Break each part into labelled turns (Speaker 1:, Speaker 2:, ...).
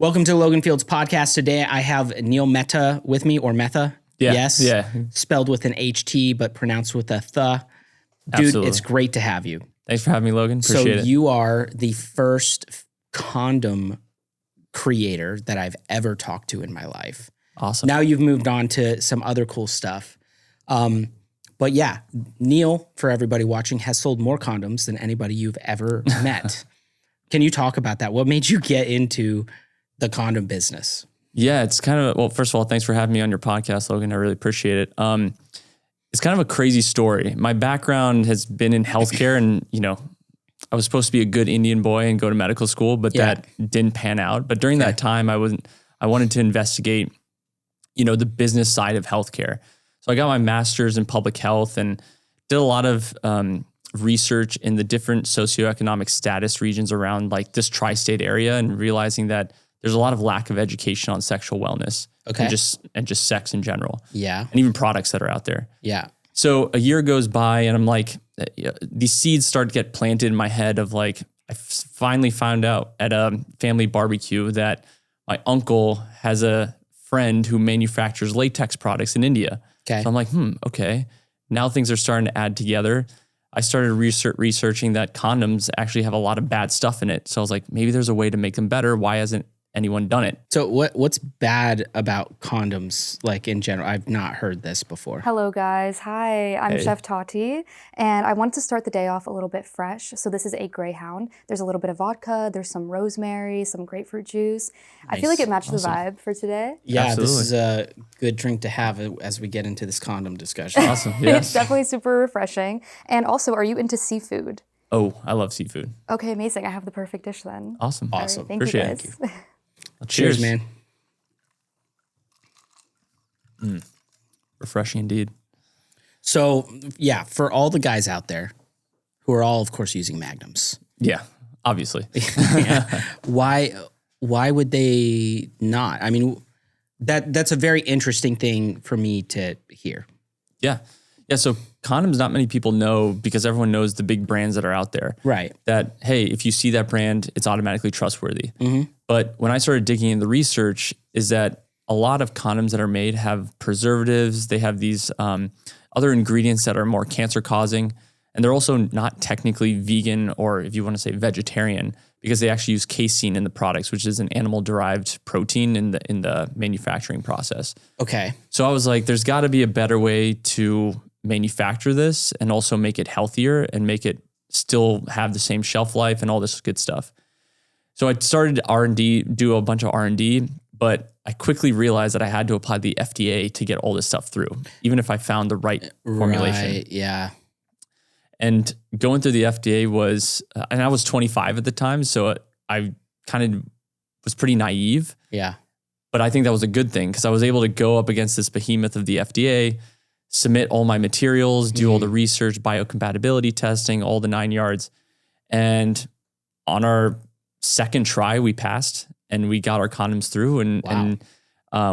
Speaker 1: Welcome to Logan Fields Podcast. Today I have Neil Mehta with me, or Mehta.
Speaker 2: Yeah.
Speaker 1: Yes.
Speaker 2: Yeah.
Speaker 1: Spelled with an HT, but pronounced with a th. Dude,
Speaker 2: Absolutely.
Speaker 1: It's great to have you.
Speaker 2: Thanks for having me, Logan. Appreciate it.
Speaker 1: You are the first condom creator that I've ever talked to in my life.
Speaker 2: Awesome.
Speaker 1: Now you've moved on to some other cool stuff. But yeah, Neil, for everybody watching, has sold more condoms than anybody you've ever met. Can you talk about that? What made you get into the condom business?
Speaker 2: Yeah, it's kind of, well, first of all, thanks for having me on your podcast, Logan. I really appreciate it. It's kind of a crazy story. My background has been in healthcare and, I was supposed to be a good Indian boy and go to medical school, but that didn't pan out. But during that time, I wanted to investigate, the business side of healthcare. So I got my master's in public health and did a lot of research in the different socioeconomic status regions around like this tri-state area, and realizing that there's a lot of lack of education on sexual wellness and just sex in general.
Speaker 1: Yeah.
Speaker 2: And even products that are out there.
Speaker 1: Yeah.
Speaker 2: So a year goes by and I'm like, these seeds start to get planted in my head of like, I finally found out at a family barbecue that my uncle has a friend who manufactures latex products in India.
Speaker 1: Okay.
Speaker 2: So I'm like, okay. Now things are starting to add together. I started researching that condoms actually have a lot of bad stuff in it. So I was like, maybe there's a way to make them better. Why hasn't anyone done it?
Speaker 1: So what's bad about condoms, like in general? I've not heard this before.
Speaker 3: Hello guys, hi, I'm Chef Tati, and I wanted to start the day off a little bit fresh. So this is a Greyhound. There's a little bit of vodka, there's some rosemary, some grapefruit juice. Nice. I feel like it matched the vibe for today.
Speaker 1: Yeah,
Speaker 2: Absolutely.
Speaker 1: This is a good drink to have as we get into this condom discussion.
Speaker 2: Awesome, yes.
Speaker 3: It's definitely super refreshing. And also, are you into seafood?
Speaker 2: Oh, I love seafood.
Speaker 3: Okay, amazing. I have the perfect dish then.
Speaker 2: Awesome.
Speaker 3: All right, thank
Speaker 2: Appreciate
Speaker 3: you guys.
Speaker 1: Cheers, man.
Speaker 2: Refreshing indeed.
Speaker 1: So yeah, for all the guys out there who are all, of course, using Magnums.
Speaker 2: Yeah, obviously.
Speaker 1: Why would they not? I mean, that's a very interesting thing for me to hear.
Speaker 2: Yeah. So condoms, not many people know, because everyone knows the big brands that are out there.
Speaker 1: Right.
Speaker 2: That, hey, if you see that brand, it's automatically trustworthy.
Speaker 1: Mm-hmm.
Speaker 2: But when I started digging in the research, is that a lot of condoms that are made have preservatives. They have these other ingredients that are more cancer causing. And they're also not technically vegan, or if you want to say vegetarian, because they actually use casein in the products, which is an animal derived protein in the manufacturing process.
Speaker 1: Okay.
Speaker 2: So I was like, there's got to be a better way to manufacture this and also make it healthier and make it still have the same shelf life and all this good stuff. So I started do a bunch of R&D, but I quickly realized that I had to apply the FDA to get all this stuff through, even if I found the right formulation.
Speaker 1: Right, yeah.
Speaker 2: And going through the FDA was, and I was 25 at the time, so I kind of was pretty naive.
Speaker 1: Yeah.
Speaker 2: But I think that was a good thing, because I was able to go up against this behemoth of the FDA, submit all my materials, do all the research, biocompatibility testing, all the 9 yards. And on our second try, we passed and we got our condoms through. And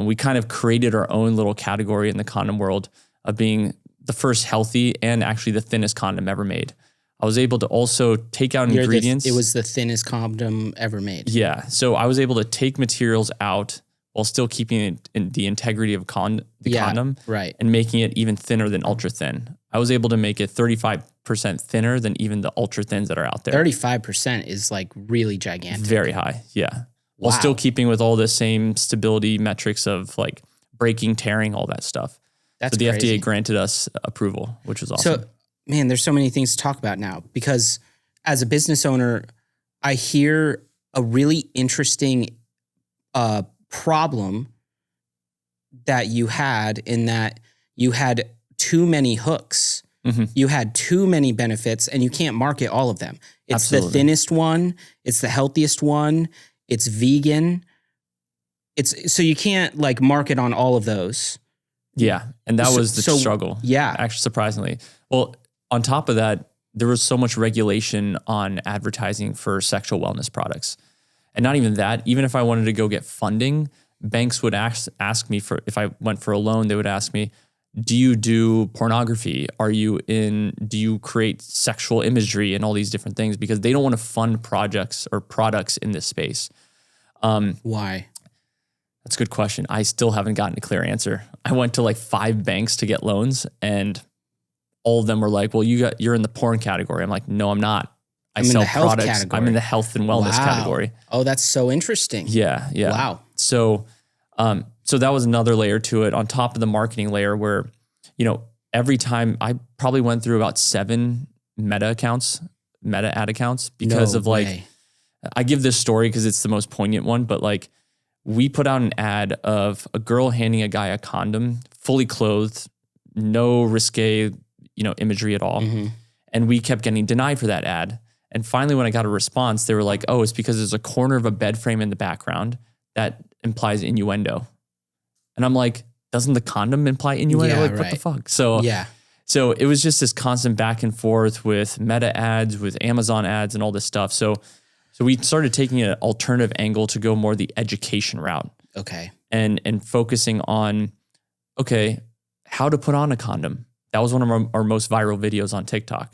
Speaker 2: we kind of created our own little category in the condom world of being the first healthy and actually the thinnest condom ever made. I was able to also take out ingredients.
Speaker 1: It was the thinnest condom ever made.
Speaker 2: Yeah. So I was able to take materials out while still keeping it in the integrity of the condom,
Speaker 1: right,
Speaker 2: and making it even thinner than ultra thin. I was able to make it 35% thinner than even the ultra thins that are out there.
Speaker 1: 35% is like really gigantic.
Speaker 2: Very high, yeah. While still keeping with all the same stability metrics of like breaking, tearing, all that stuff.
Speaker 1: That's
Speaker 2: so the
Speaker 1: crazy.
Speaker 2: FDA granted us approval, which was awesome.
Speaker 1: So, man, there's so many things to talk about now, because as a business owner, I hear a really interesting problem that you had, in that you had too many hooks.
Speaker 2: Mm-hmm.
Speaker 1: You had too many benefits, and you can't market all of them. It's
Speaker 2: Absolutely.
Speaker 1: the thinnest one. It's the healthiest one. It's vegan. So you can't like market on all of those.
Speaker 2: Yeah. And that was the struggle.
Speaker 1: Yeah.
Speaker 2: Actually, surprisingly. Well, on top of that, there was so much regulation on advertising for sexual wellness products. And not even that, even if I wanted to go get funding, banks would ask me for, if I went for a loan, they would ask me, do you do pornography? Do you create sexual imagery and all these different things? Because they don't want to fund projects or products in this space.
Speaker 1: Why?
Speaker 2: That's a good question. I still haven't gotten a clear answer. I went to like 5 banks to get loans, and all of them were like, well, you're in the porn category. I'm like, no, I'm not. I sell products. Category. I'm in the health and wellness category.
Speaker 1: Oh, that's so interesting.
Speaker 2: Yeah.
Speaker 1: Wow.
Speaker 2: So that was another layer to it on top of the marketing layer where, every time I probably went through about 7 Meta ad accounts because of like, I give this story because it's the most poignant one, but like we put out an ad of a girl handing a guy a condom, fully clothed, no risque, imagery at all. Mm-hmm. And we kept getting denied for that ad. And finally, when I got a response, they were like, oh, it's because there's a corner of a bed frame in the background that implies innuendo. And I'm like, doesn't the condom imply innuendo?
Speaker 1: Yeah,
Speaker 2: like, what the fuck? So it was just this constant back and forth with Meta ads, with Amazon ads and all this stuff. So we started taking an alternative angle to go more the education route.
Speaker 1: Okay.
Speaker 2: And focusing on, how to put on a condom. That was one of our most viral videos on TikTok.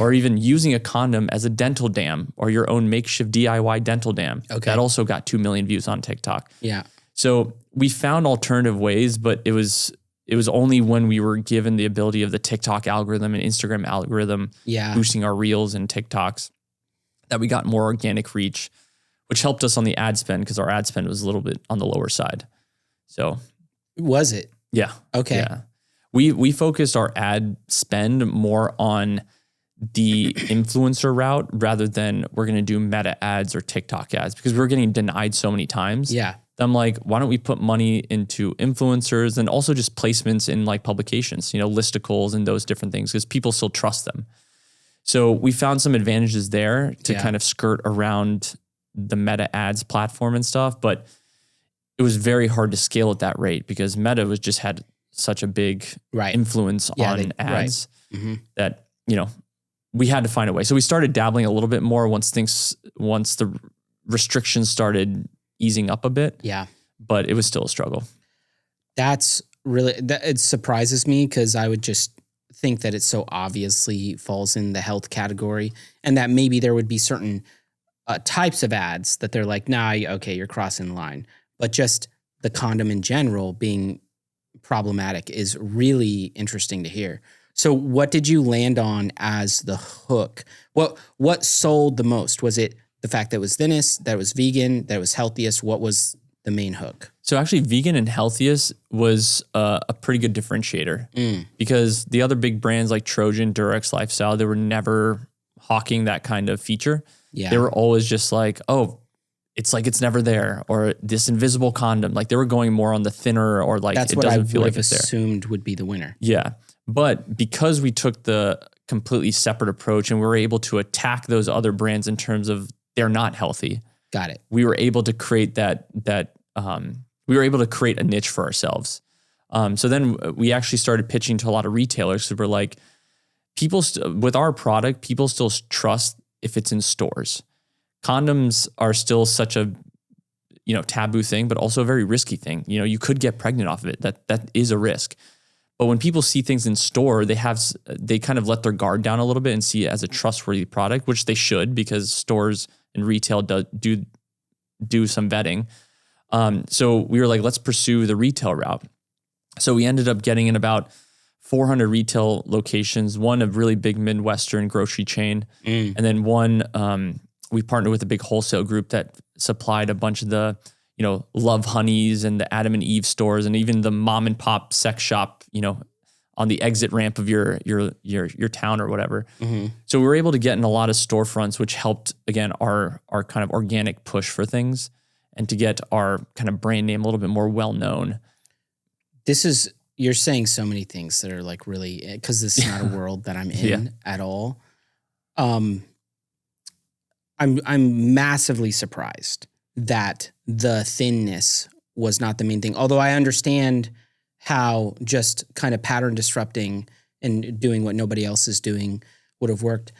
Speaker 2: Or even using a condom as a dental dam or your own makeshift DIY dental dam. Okay. That also got 2 million views on TikTok.
Speaker 1: Yeah.
Speaker 2: So we found alternative ways, but it was only when we were given the ability of the TikTok algorithm and Instagram algorithm boosting our reels and TikToks that we got more organic reach, which helped us on the ad spend because our ad spend was a little bit on the lower side. So
Speaker 1: was it?
Speaker 2: Yeah.
Speaker 1: Okay.
Speaker 2: Yeah. We focused our ad spend more on the influencer route rather than we're going to do Meta ads or TikTok ads because we were getting denied so many times.
Speaker 1: Yeah.
Speaker 2: I'm like, why don't we put money into influencers and also just placements in like publications, listicles and those different things because people still trust them. So we found some advantages there to kind of skirt around the Meta ads platform and stuff, but it was very hard to scale at that rate because Meta just had such a big influence on ads that, we had to find a way. So we started dabbling a little bit more once the restrictions started easing up a bit.
Speaker 1: Yeah.
Speaker 2: But it was still a struggle.
Speaker 1: That's really, it surprises me because I would just think that it so obviously falls in the health category and that maybe there would be certain types of ads that they're like, nah, okay, you're crossing the line. But just the condom in general being problematic is really interesting to hear. So what did you land on as the hook? What sold the most? Was it the fact that it was thinnest, that it was vegan, that it was healthiest? What was the main hook?
Speaker 2: So actually vegan and healthiest was a pretty good differentiator because the other big brands like Trojan, Durex Lifestyle, they were never hawking that kind of feature. Yeah. They were always just like, oh, it's like it's never there, or this invisible condom. Like they were going more on the thinner or like
Speaker 1: that's
Speaker 2: it
Speaker 1: what
Speaker 2: doesn't
Speaker 1: I
Speaker 2: feel
Speaker 1: would
Speaker 2: like
Speaker 1: have
Speaker 2: it's there.
Speaker 1: Assumed would be the winner.
Speaker 2: Yeah. But because we took the completely separate approach and we were able to attack those other brands in terms of they're not healthy.
Speaker 1: Got it.
Speaker 2: We were able to create we were able to create a niche for ourselves. So then we actually started pitching to a lot of retailers who were like, with our product, people still trust if it's in stores. Condoms are still such a, taboo thing, but also a very risky thing. You could get pregnant off of it. That is a risk. But when people see things in store, they kind of let their guard down a little bit and see it as a trustworthy product, which they should because stores and retail do some vetting. So we were like, let's pursue the retail route. So we ended up getting in about 400 retail locations, one a really big Midwestern grocery chain, and then one we partnered with a big wholesale group that supplied a bunch of the Love Honeys and the Adam and Eve stores and even the mom and pop sex shop, on the exit ramp of your town or whatever. Mm-hmm. So we were able to get in a lot of storefronts, which helped again our kind of organic push for things and to get our kind of brand name a little bit more well known.
Speaker 1: You're saying so many things that are like really, because this is not a world that I'm in at all. I'm massively surprised that the thinness was not the main thing. Although I understand how just kind of pattern disrupting and doing what nobody else is doing would have worked.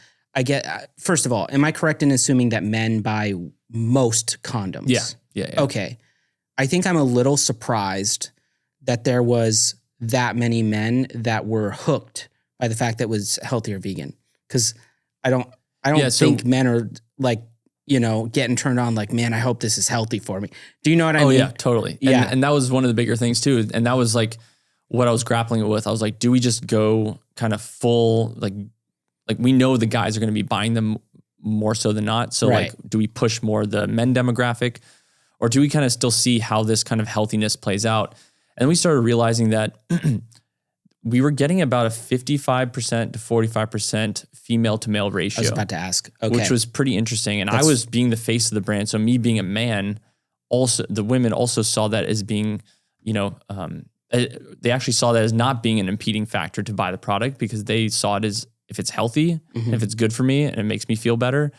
Speaker 1: First of all, am I correct in assuming that men buy most condoms?
Speaker 2: Yeah.
Speaker 1: Okay. I think I'm a little surprised that there was that many men that were hooked by the fact that it was healthy or vegan. Because I don't think men are like getting turned on like, man, I hope this is healthy for me. Do you know what I mean?
Speaker 2: Oh yeah, totally.
Speaker 1: Yeah.
Speaker 2: And that was one of the bigger things too. And that was like what I was grappling with. I was like, do we just go kind of full, like we know the guys are going to be buying them more so than not. So
Speaker 1: Right.
Speaker 2: like, do we push more the men demographic, or do we kind of still see how this kind of healthiness plays out? And we started realizing that we were getting about a 55% to 45% female to male ratio.
Speaker 1: I was about to ask. Okay.
Speaker 2: Which was pretty interesting. And I was being the face of the brand. So me being a man, also the women also saw that as being, they actually saw that as not being an impeding factor to buy the product, because they saw it as, if it's healthy, if it's good for me and it makes me feel better,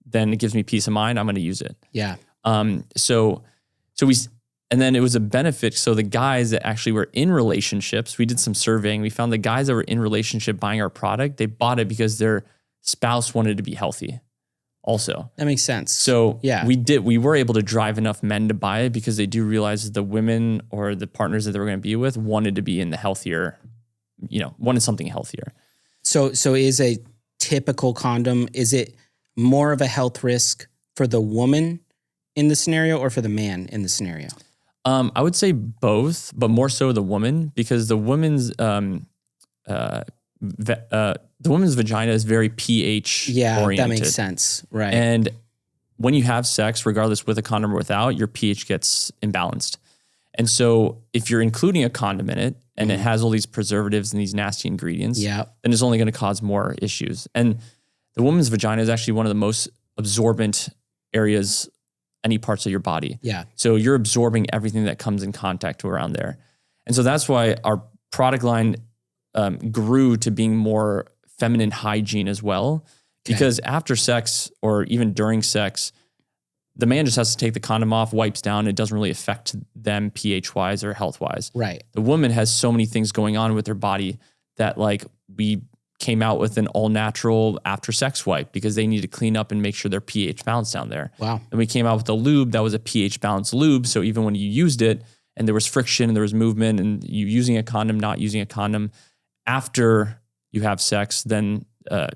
Speaker 2: then it gives me peace of mind. I'm going to use it.
Speaker 1: Yeah.
Speaker 2: And then it was a benefit. So the guys that actually were in relationships, we did some surveying. We found the guys that were in relationship buying our product, they bought it because their spouse wanted to be healthy also.
Speaker 1: That makes sense.
Speaker 2: So
Speaker 1: yeah,
Speaker 2: we were able to drive enough men to buy it because they do realize that the women or the partners that they were going to be with wanted to be in the healthier, wanted something healthier.
Speaker 1: So is a typical condom, is it more of a health risk for the woman in the scenario or for the man in the scenario?
Speaker 2: I would say both, but more so the woman, because the woman's vagina is very pH oriented.
Speaker 1: That makes sense. Right.
Speaker 2: And when you have sex, regardless with a condom or without, your pH gets imbalanced. And so if you're including a condom in it and it has all these preservatives and these nasty ingredients, then it's only going to cause more issues. And the woman's vagina is actually one of the most absorbent areas, any parts of your body.
Speaker 1: Yeah.
Speaker 2: So you're absorbing everything that comes in contact around there. And so that's why our product line grew to being more feminine hygiene as well. Because after sex or even during sex, the man just has to take the condom off, wipes down. It doesn't really affect them pH-wise or health-wise.
Speaker 1: Right.
Speaker 2: The woman has so many things going on with her body that like we came out with an all-natural after-sex wipe because they need to clean up and make sure their pH balanced down there.
Speaker 1: Wow.
Speaker 2: And we came out with a lube that was a pH-balanced lube. So even when you used it and there was friction and there was movement and you using a condom, not using a condom, after you have sex, then the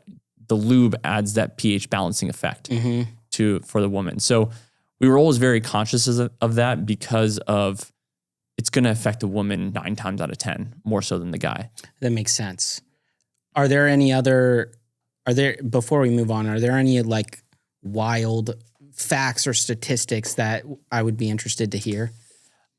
Speaker 2: lube adds that pH balancing effect for the woman. So we were always very conscious of that because of it's going to affect the woman 9 times out of 10 more so than the guy.
Speaker 1: That makes sense. Before we move on, are there any like wild facts or statistics that I would be interested to hear?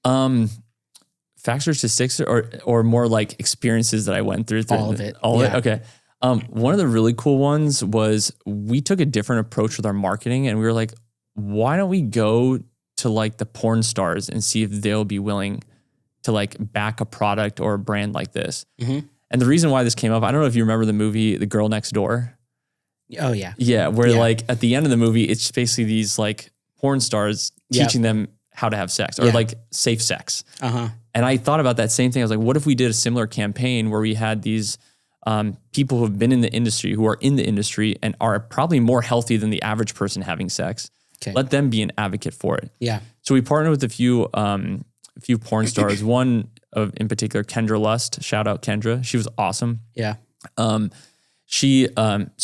Speaker 2: Facts or statistics or more like experiences that I went through?
Speaker 1: All of it.
Speaker 2: All of it? Okay. One of the really cool ones was we took a different approach with our marketing and we were like, why don't we go to like the porn stars and see if they'll be willing to like back a product or a brand like this? And the reason why this came up, I don't know if you remember the movie The Girl Next Door.
Speaker 1: Oh yeah.
Speaker 2: Yeah. Where like at the end of the movie, it's basically these like porn stars teaching them how to have sex or like safe sex. And I thought about that same thing. I was like, what if we did a similar campaign where we had these people who have been in the industry, who are in the industry and are probably more healthy than the average person having sex. Let them be an advocate for it. Yeah. So we partnered with a few porn stars. One in particular, Kendra Lust. Shout out Kendra. She was awesome. Yeah. So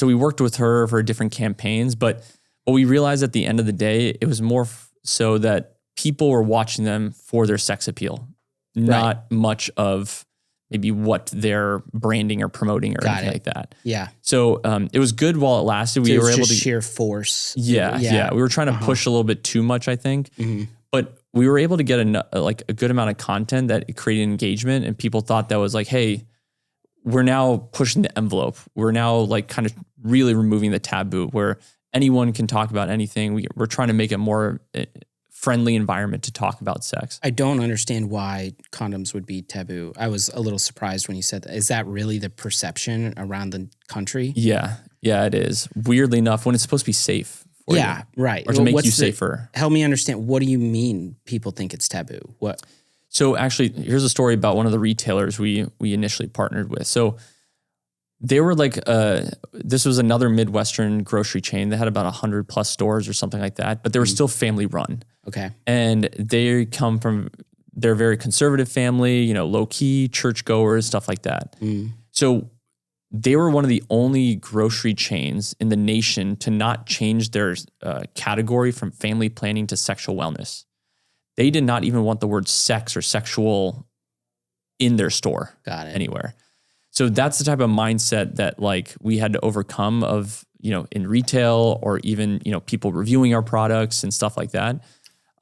Speaker 2: we worked with her for different campaigns, but what we realized at the end of the day, it was more so that people were watching them for their sex appeal, not much of maybe what they're branding or promoting or anything like that. Yeah. So it was good while it lasted. We were able to
Speaker 1: sheer force.
Speaker 2: Yeah. We were trying to push a little bit too much, I think, but we were able to get a good amount of content that created engagement, and people thought that was like, hey, we're now pushing the envelope. We're now like kind of really removing the taboo where anyone can talk about anything. We're trying to make it more friendly environment to talk about sex.
Speaker 1: I don't understand why condoms would be taboo. I was a little surprised when you said that. Is that really the perception around the country?
Speaker 2: Yeah, it is. Weirdly enough, when it's supposed to be safe.
Speaker 1: Yeah, right.
Speaker 2: Or to make you safer.
Speaker 1: Help me understand. What do you mean people think it's taboo? What?
Speaker 2: So actually, here's a story about one of the retailers we initially partnered with. So they were like, this was another Midwestern grocery chain. They had about 100 plus stores or something like that, but they were still family run. Okay. And they're a very conservative family, low key, churchgoers, stuff like that. So they were one of the only grocery chains in the nation to not change their category from family planning to sexual wellness. They did not even want the word sex or sexual in their store.
Speaker 1: Got it.
Speaker 2: Anywhere. So that's the type of mindset that like we had to overcome of, in retail or even, people reviewing our products and stuff like that.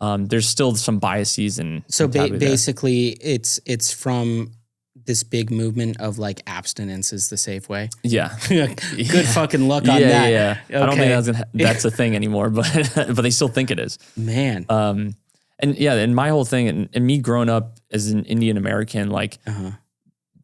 Speaker 2: There's still some biases and
Speaker 1: so basically it's from this big movement of like abstinence is the safe way.
Speaker 2: Yeah.
Speaker 1: Good fucking luck on that.
Speaker 2: Yeah.
Speaker 1: Okay.
Speaker 2: I don't think that's a thing anymore, but they still think it is.
Speaker 1: Man.
Speaker 2: And my whole thing and me growing up as an Indian American, like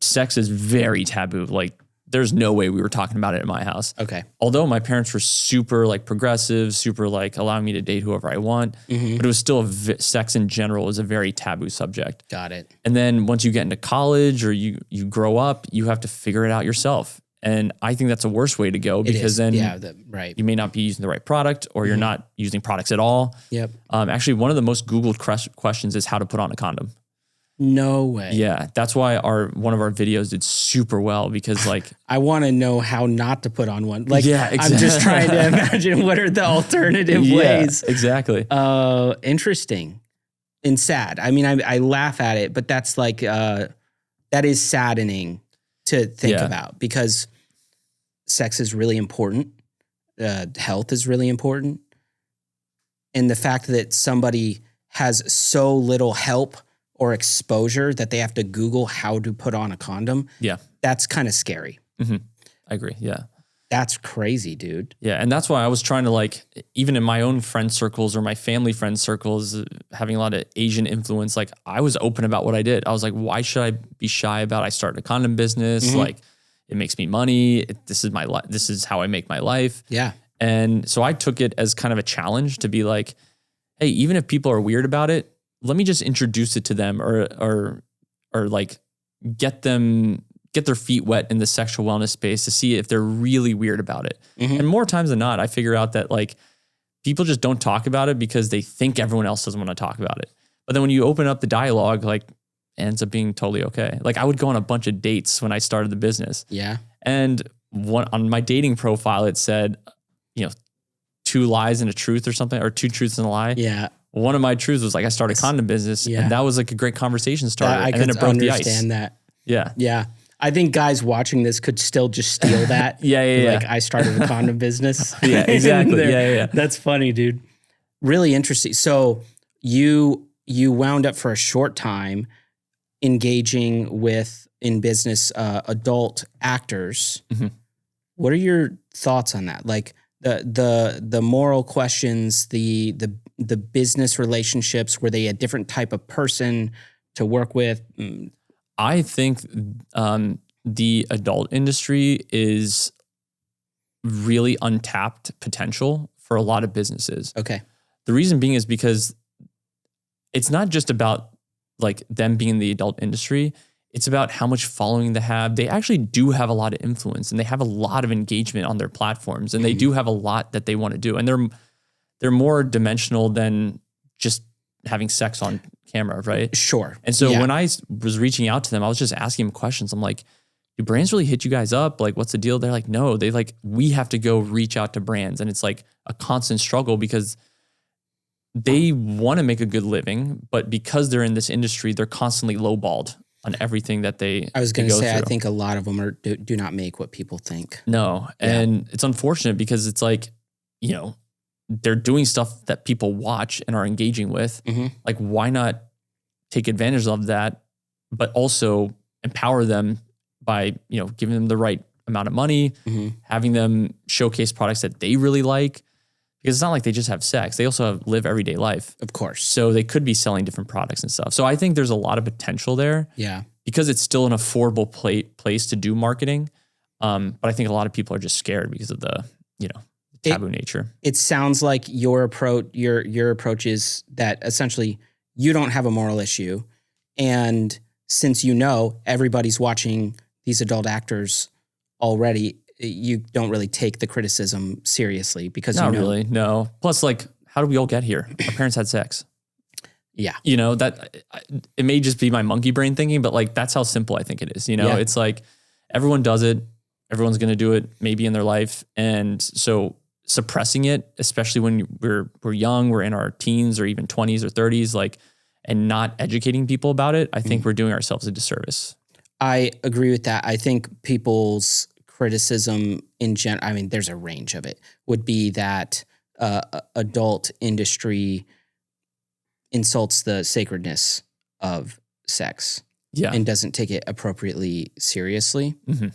Speaker 2: sex is very taboo. Like there's no way we were talking about it in my house.
Speaker 1: Okay.
Speaker 2: Although my parents were super like progressive, super like allowing me to date whoever I want, but it was still sex in general is a very taboo subject.
Speaker 1: Got it.
Speaker 2: And then once you get into college or you grow up, you have to figure it out yourself. And I think that's a worse way to go because then you may not be using the right product or you're not using products at all.
Speaker 1: Yep.
Speaker 2: Actually, one of the most Googled questions is how to put on a condom.
Speaker 1: No way.
Speaker 2: Yeah, that's why one of our videos did super well because like
Speaker 1: I want to know how not to put on one. Like
Speaker 2: exactly.
Speaker 1: I'm just trying to imagine what are the alternative ways.
Speaker 2: Exactly.
Speaker 1: Interesting and sad. I mean, I laugh at it, but that's like that is saddening to think about because sex is really important. Health is really important. And the fact that somebody has so little help or exposure that they have to Google how to put on a condom.
Speaker 2: Yeah.
Speaker 1: That's kind of scary.
Speaker 2: I agree. Yeah.
Speaker 1: That's crazy, dude.
Speaker 2: Yeah. And that's why I was trying to like, even in my own friend circles or my family friend circles, having a lot of Asian influence, like I was open about what I did. I was like, why should I be shy about I started a condom business? Like it makes me money. This is my life. This is how I make my life.
Speaker 1: Yeah.
Speaker 2: And so I took it as kind of a challenge to be like, hey, even if people are weird about it, let me just introduce it to them or like get their feet wet in the sexual wellness space to see if they're really weird about it. And more times than not, I figure out that like people just don't talk about it because they think everyone else doesn't want to talk about it. But then when you open up the dialogue, like it ends up being totally okay. Like I would go on a bunch of dates when I started the business.
Speaker 1: Yeah.
Speaker 2: And on my dating profile, it said, 2 lies and a truth or something, or 2 truths and a lie.
Speaker 1: Yeah.
Speaker 2: One of my truths was like, I started a condom business and that was like a great conversation starter.
Speaker 1: I
Speaker 2: and then it broke the ice.
Speaker 1: Understand that.
Speaker 2: Yeah.
Speaker 1: Yeah. I think guys watching this could still just steal that.
Speaker 2: Yeah.
Speaker 1: Like I started a condom business.
Speaker 2: Yeah, exactly. Yeah.
Speaker 1: That's funny, dude. Really interesting. So you wound up for a short time engaging with in business adult actors. What are your thoughts on that? Like the moral questions, the business relationships, were they a different type of person to work with?
Speaker 2: I think the adult industry is really untapped potential for a lot of businesses.
Speaker 1: Okay.
Speaker 2: The reason being is because it's not just about like them being in the adult industry. It's about how much following they have. They actually do have a lot of influence and they have a lot of engagement on their platforms and they do have a lot that they want to do. And they're more dimensional than just having sex on camera, right?
Speaker 1: Sure.
Speaker 2: And so when I was reaching out to them, I was just asking them questions. I'm like, do brands really hit you guys up? Like, what's the deal? They're like, no, we have to go reach out to brands. And it's like a constant struggle because they want to make a good living, but because they're in this industry, they're constantly lowballed on everything that they
Speaker 1: I was going to say,
Speaker 2: through.
Speaker 1: I think a lot of them do not make what people think.
Speaker 2: No. And it's unfortunate because it's like, they're doing stuff that people watch and are engaging with. Like, why not take advantage of that, but also empower them by, giving them the right amount of money, having them showcase products that they really like. Because it's not like they just have sex. They also live everyday life.
Speaker 1: Of course.
Speaker 2: So they could be selling different products and stuff. So I think there's a lot of potential there.
Speaker 1: Yeah.
Speaker 2: Because it's still an affordable place to do marketing. But I think a lot of people are just scared because of the, taboo nature.
Speaker 1: It sounds like your approach is that essentially you don't have a moral issue. And since everybody's watching these adult actors already, you don't really take the criticism seriously because
Speaker 2: not really, no. Plus, like, how did we all get here? Our parents had sex.
Speaker 1: Yeah.
Speaker 2: That it may just be my monkey brain thinking, but like that's how simple I think it is. It's like everyone does it. Everyone's going to do it maybe in their life. And so suppressing it, especially when we're young, we're in our teens or even 20s or 30s, like, and not educating people about it, I think we're doing ourselves a disservice.
Speaker 1: I agree with that. I think people's criticism in general, I mean, there's a range of it, would be that adult industry insults the sacredness of sex and doesn't take it appropriately seriously. Mm-hmm.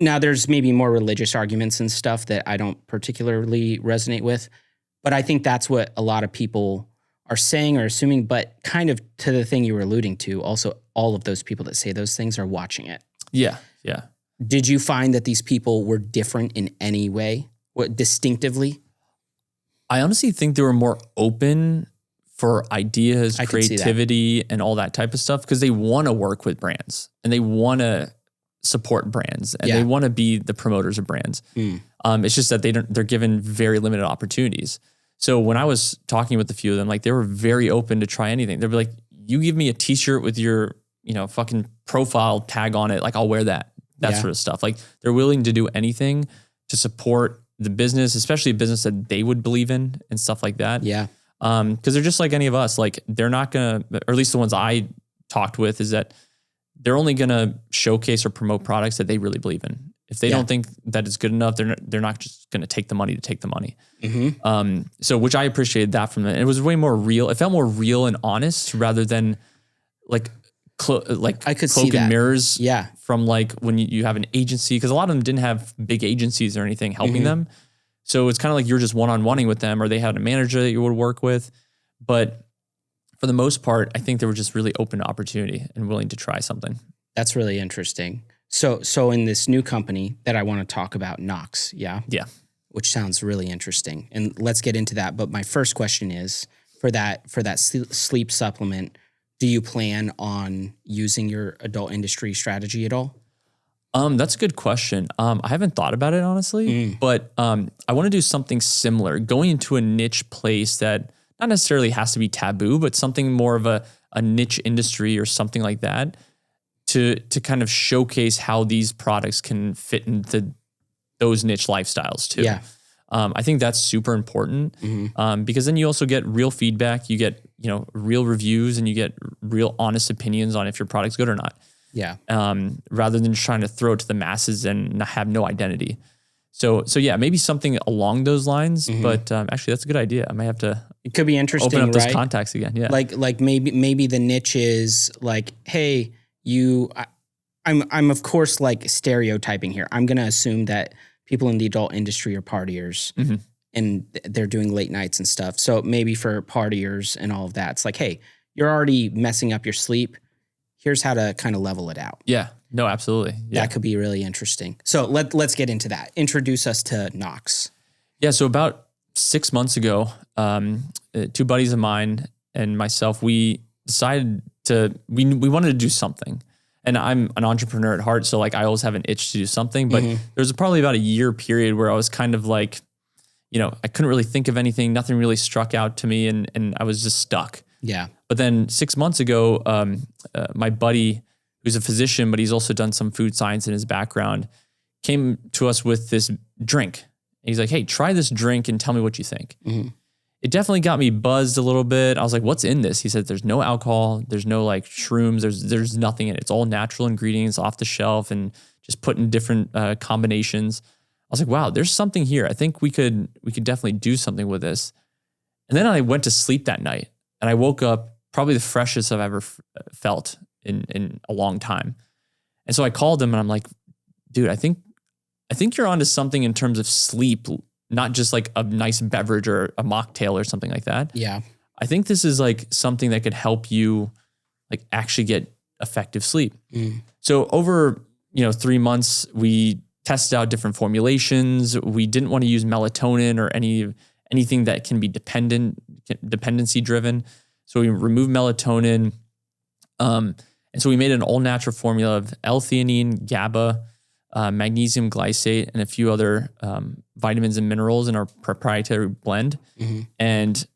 Speaker 1: Now, there's maybe more religious arguments and stuff that I don't particularly resonate with, but I think that's what a lot of people are saying or assuming, but kind of to the thing you were alluding to, also all of those people that say those things are watching it.
Speaker 2: Yeah, yeah.
Speaker 1: Did you find that these people were different in any way? What, distinctively?
Speaker 2: I honestly think they were more open for ideas, creativity, and all that type of stuff because they want to work with brands and they want to support brands and they want to be the promoters of brands. It's just that they're given very limited opportunities. So when I was talking with a few of them, like they were very open to try anything. They'd be like, you give me a t-shirt with your, fucking profile tag on it. Like I'll wear that sort of stuff. Like they're willing to do anything to support the business, especially a business that they would believe in and stuff like that.
Speaker 1: Yeah.
Speaker 2: Cause they're just like any of us. Like they're not gonna, or at least the ones I talked with is that they're only going to showcase or promote products that they really believe in. If they don't think that it's good enough, they're not just going to take the money to take the money. Mm-hmm. So which I appreciated that from them. And it was way more real. It felt more real and honest rather than like
Speaker 1: I could
Speaker 2: cloak
Speaker 1: see
Speaker 2: and
Speaker 1: that.
Speaker 2: mirrors
Speaker 1: Yeah.
Speaker 2: from like when you have an agency, because a lot of them didn't have big agencies or anything helping them. So it's kind of like you're just one-on-oneing with them or they had a manager that you would work with. But for the most part, I think they were just really open to opportunity and willing to try something.
Speaker 1: That's really interesting. So in this new company that I want to talk about, Knox, yeah, which sounds really interesting, and let's get into that. But my first question is for that sleep supplement, do you plan on using your adult industry strategy at all?
Speaker 2: That's a good question. I haven't thought about it honestly, but I want to do something similar, going into a niche place that not necessarily has to be taboo, but something more of a niche industry or something like that to kind of showcase how these products can fit into those niche lifestyles too.
Speaker 1: Yeah.
Speaker 2: I think that's super important because then you also get real feedback, you get, real reviews and you get real honest opinions on if your product's good or not.
Speaker 1: Yeah.
Speaker 2: Rather than just trying to throw it to the masses and have no identity. So yeah, maybe something along those lines, but actually that's a good idea. I might have to
Speaker 1: it could be interesting,
Speaker 2: open up
Speaker 1: right?
Speaker 2: those contacts again. Yeah.
Speaker 1: Like maybe the niche is like, hey, I'm of course like stereotyping here. I'm going to assume that people in the adult industry are partiers and they're doing late nights and stuff. So maybe for partiers and all of that, it's like, hey, you're already messing up your sleep. Here's how to kind of level it out.
Speaker 2: Yeah. No, absolutely. Yeah.
Speaker 1: That could be really interesting. So let's get into that. Introduce us to Knox.
Speaker 2: Yeah. So about 6 months ago, two buddies of mine and myself, we decided we wanted to do something. And I'm an entrepreneur at heart. So like I always have an itch to do something, but there's probably about a year period where I was kind of like, I couldn't really think of anything. Nothing really struck out to me and I was just stuck.
Speaker 1: Yeah.
Speaker 2: But then 6 months ago, my buddy, who's a physician, but he's also done some food science in his background, came to us with this drink. And he's like, hey, try this drink and tell me what you think. It definitely got me buzzed a little bit. I was like, what's in this? He said, there's no alcohol. There's no like shrooms. There's nothing in it. It's all natural ingredients off the shelf and just put in different combinations. I was like, wow, there's something here. I think we could definitely do something with this. And then I went to sleep that night and I woke up probably the freshest I've ever felt in a long time. And so I called him and I'm like, dude, I think you're onto something in terms of sleep, not just like a nice beverage or a mocktail or something like that.
Speaker 1: Yeah.
Speaker 2: I think this is like something that could help you like actually get effective sleep. So over, 3 months, we tested out different formulations. We didn't want to use melatonin or anything that can be dependency driven. So we removed melatonin. And so we made an all natural formula of L-theanine, GABA, magnesium glycate, and a few other vitamins and minerals in our proprietary blend. And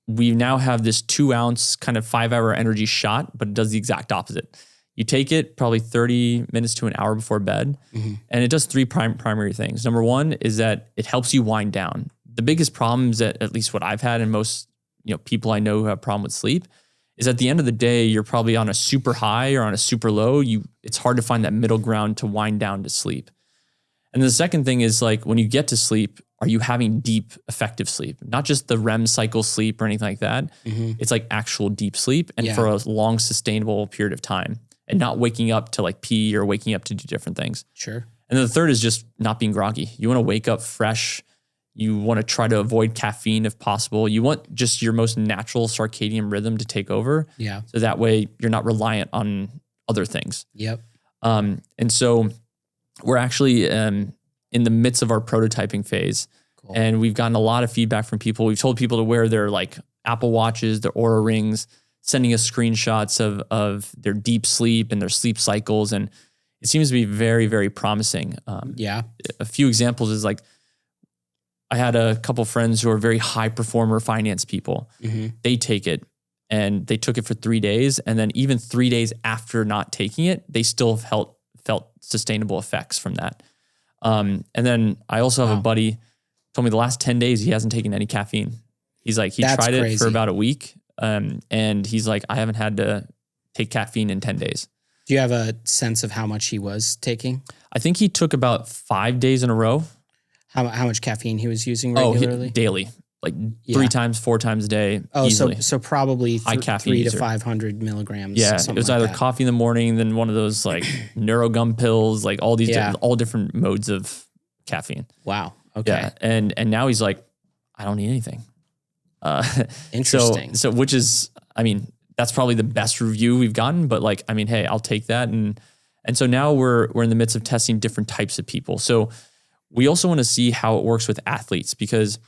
Speaker 2: we now have this 2 ounce kind of 5 hour energy shot, but it does the exact opposite. You take it probably 30 minutes to an hour before bed, and it does three primary things. Number one is that it helps you wind down. The biggest problems that, at least what I've had, and most people I know who have a problem with sleep, is at the end of the day, you're probably on a super high or on a super low. It's hard to find that middle ground to wind down to sleep. And the second thing is, like, when you get to sleep, are you having deep, effective sleep? Not just the REM cycle sleep or anything like that. It's like actual deep sleep, and for a long, sustainable period of time, and not waking up to like pee or waking up to do different things.
Speaker 1: Sure.
Speaker 2: And then the third is just not being groggy. You want to wake up fresh. You want to try to avoid caffeine if possible. You want just your most natural circadian rhythm to take over.
Speaker 1: Yeah.
Speaker 2: So that way you're not reliant on other things.
Speaker 1: Yep.
Speaker 2: And so we're actually in the midst of our prototyping phase. Cool. And we've gotten a lot of feedback from people. We've told people to wear their like Apple Watches, their Oura Rings, sending us screenshots of their deep sleep and their sleep cycles. And it seems to be very, very promising. A few examples is like, I had a couple friends who are very high performer finance people. They take it, and they took it for 3 days. And then even 3 days after not taking it, they still felt sustainable effects from that. And then I also have a buddy told me the last 10 days, he hasn't taken any caffeine. He's like, he tried it for about a week. And he's like, I haven't had to take caffeine in 10 days.
Speaker 1: Do you have a sense of how much he was taking?
Speaker 2: I think he took about 5 days in a row.
Speaker 1: How much caffeine he was using regularly?
Speaker 2: Daily, like 3 times, 4 times a day.
Speaker 1: Oh,
Speaker 2: easily.
Speaker 1: so probably
Speaker 2: high caffeine
Speaker 1: 3 to
Speaker 2: user.
Speaker 1: 500 milligrams.
Speaker 2: Yeah, it was either
Speaker 1: that.
Speaker 2: coffee in the morning, then one of those like neurogum pills, like all these all different modes of caffeine.
Speaker 1: Wow. Okay.
Speaker 2: Yeah, and now he's like, I don't need anything.
Speaker 1: Interesting.
Speaker 2: So which is, I mean, that's probably the best review we've gotten. But like, I mean, hey, I'll take that. And so now we're in the midst of testing different types of people. So we also want to see how it works with athletes, because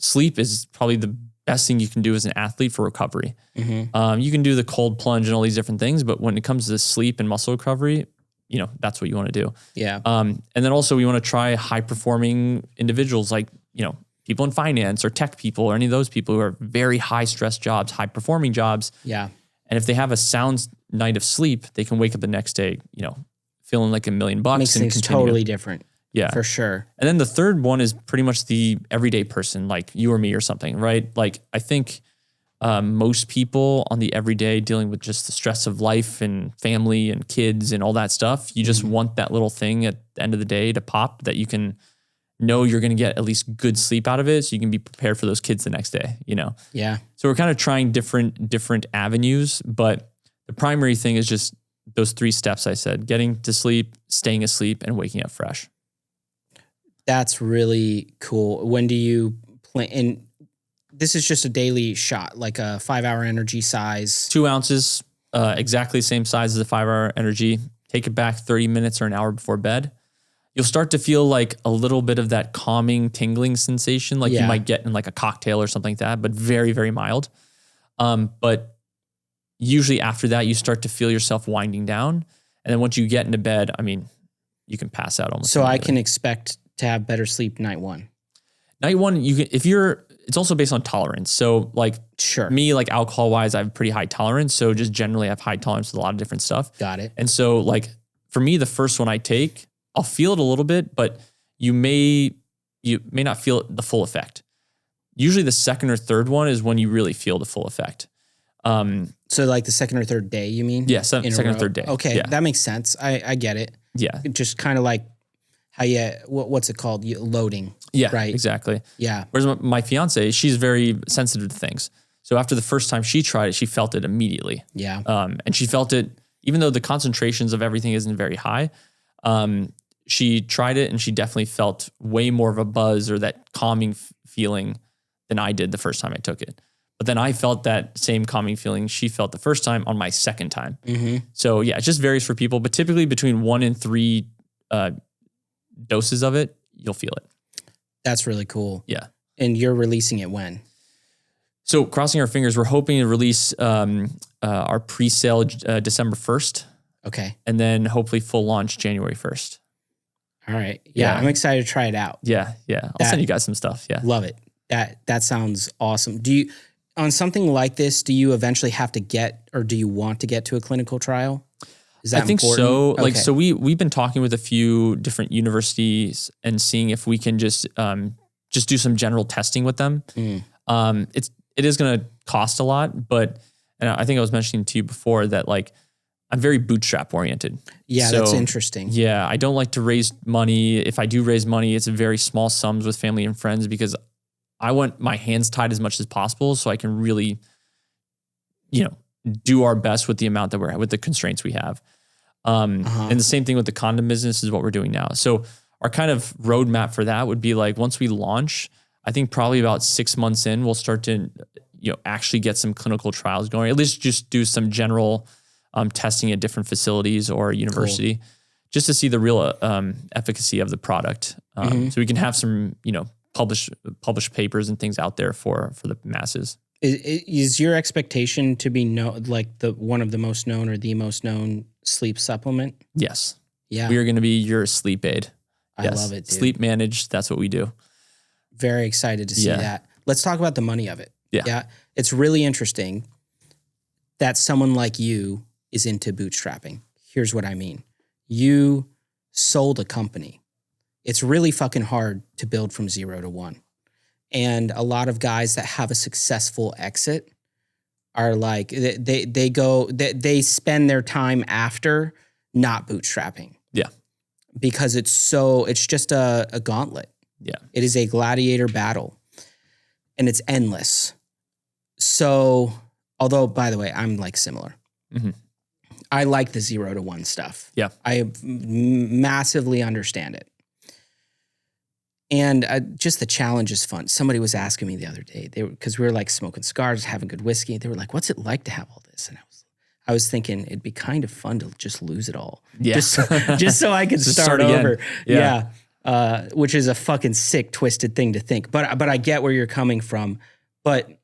Speaker 2: sleep is probably the best thing you can do as an athlete for recovery. You can do the cold plunge and all these different things, but when it comes to sleep and muscle recovery, that's what you want to do.
Speaker 1: Yeah.
Speaker 2: And then also we want to try high performing individuals, like, people in finance or tech people or any of those people who are very high stress jobs, high performing jobs.
Speaker 1: Yeah.
Speaker 2: And if they have a sound night of sleep, they can wake up the next day, feeling like $1 million
Speaker 1: Makes
Speaker 2: and
Speaker 1: things
Speaker 2: continue.
Speaker 1: totally different.
Speaker 2: Yeah.
Speaker 1: For sure.
Speaker 2: And then the third one is pretty much the everyday person, like you or me or something, right? Like, I think most people on the everyday dealing with just the stress of life and family and kids and all that stuff, you just want that little thing at the end of the day to pop that you can know you're going to get at least good sleep out of it, so you can be prepared for those kids the next day,
Speaker 1: Yeah.
Speaker 2: So we're kind of trying different avenues, but the primary thing is just those 3 steps I said: getting to sleep, staying asleep, and waking up fresh.
Speaker 1: That's really cool. When do you plan? And this is just a daily shot, like a 5-hour energy size.
Speaker 2: 2 ounces, exactly the same size as a 5-hour energy. Take it back 30 minutes or an hour before bed. You'll start to feel like a little bit of that calming, tingling sensation, like you might get in like a cocktail or something like that, but very, very mild. But usually after that, you start to feel yourself winding down. And then once you get into bed, I mean, you can pass out almost.
Speaker 1: So I can expect to have better sleep night one.
Speaker 2: Night one, it's also based on tolerance. So like me, like alcohol wise, I have pretty high tolerance. So just generally I have high tolerance with a lot of different stuff.
Speaker 1: Got it.
Speaker 2: And so like for me, the first one I take, I'll feel it a little bit, but you may not feel the full effect. Usually the second or third one is when you really feel the full effect.
Speaker 1: So like the second or third day, you mean?
Speaker 2: Yeah, second or third day.
Speaker 1: Okay, that makes sense. I get it.
Speaker 2: Yeah.
Speaker 1: Just kind of like how what's it called? Loading.
Speaker 2: Yeah,
Speaker 1: right.
Speaker 2: Exactly.
Speaker 1: Yeah.
Speaker 2: Whereas my fiance, she's very sensitive to things. So after the first time she tried it, she felt it immediately.
Speaker 1: Yeah.
Speaker 2: And she felt it, even though the concentrations of everything isn't very high, she tried it and she definitely felt way more of a buzz or that calming feeling than I did the first time I took it. But then I felt that same calming feeling she felt the first time on my second time. So yeah, it just varies for people, but typically between 1 and 3 doses of it, you'll feel it.
Speaker 1: That's really cool.
Speaker 2: Yeah.
Speaker 1: And you're releasing it when?
Speaker 2: So crossing our fingers, we're hoping to release our pre-sale December 1st.
Speaker 1: Okay.
Speaker 2: And then hopefully full launch January 1st.
Speaker 1: All right. Yeah. I'm excited to try it out.
Speaker 2: Yeah. I'll send you guys some stuff. Yeah.
Speaker 1: Love it. That sounds awesome. Do you, on something like this, do you eventually have to get, or do you want to get to a clinical trial? Is that
Speaker 2: I think
Speaker 1: important?
Speaker 2: so.
Speaker 1: Okay.
Speaker 2: Like, so we've been talking with a few different universities and seeing if we can just do some general testing with them. It is going to cost a lot, but, and I think I was mentioning to you before that, like, I'm very bootstrap oriented.
Speaker 1: Yeah,
Speaker 2: So,
Speaker 1: that's interesting.
Speaker 2: Yeah, I don't like to raise money. If I do raise money, it's very small sums with family and friends because I want my hands tied as much as possible so I can really, do our best with the amount that with the constraints we have. And the same thing with the condom business is what we're doing now. So our kind of roadmap for that would be like, once we launch, I think probably about 6 months in, we'll start to, actually get some clinical trials going, at least just do some general testing at different facilities or university, just to see the real efficacy of the product. So we can have some, published papers and things out there for the masses.
Speaker 1: Is your expectation to be one of the most known or the most known sleep supplement?
Speaker 2: Yes.
Speaker 1: Yeah.
Speaker 2: We are going to be your sleep aid.
Speaker 1: I love it, dude.
Speaker 2: Sleep managed. That's what we do.
Speaker 1: Very excited to see that. Let's talk about the money of it.
Speaker 2: Yeah.
Speaker 1: It's really interesting that someone like you is into bootstrapping. Here's what I mean. You sold a company. It's really fucking hard to build from 0 to 1. And a lot of guys that have a successful exit are like, they spend their time after not bootstrapping.
Speaker 2: Yeah.
Speaker 1: Because it's just a gauntlet.
Speaker 2: Yeah.
Speaker 1: It is a gladiator battle and it's endless. So, although, by the way, I'm like similar.
Speaker 2: Mm-hmm.
Speaker 1: I like the 0 to 1 stuff.
Speaker 2: Yeah.
Speaker 1: I massively understand it. And just the challenge is fun. Somebody was asking me the other day, because we were like smoking cigars, having good whiskey. They were like, what's it like to have all this? And I was thinking it'd be kind of fun to just lose it all.
Speaker 2: Yeah.
Speaker 1: Just so I could start
Speaker 2: again.
Speaker 1: over.
Speaker 2: Yeah.
Speaker 1: Which is a fucking sick, twisted thing to think. But I get where you're coming from. But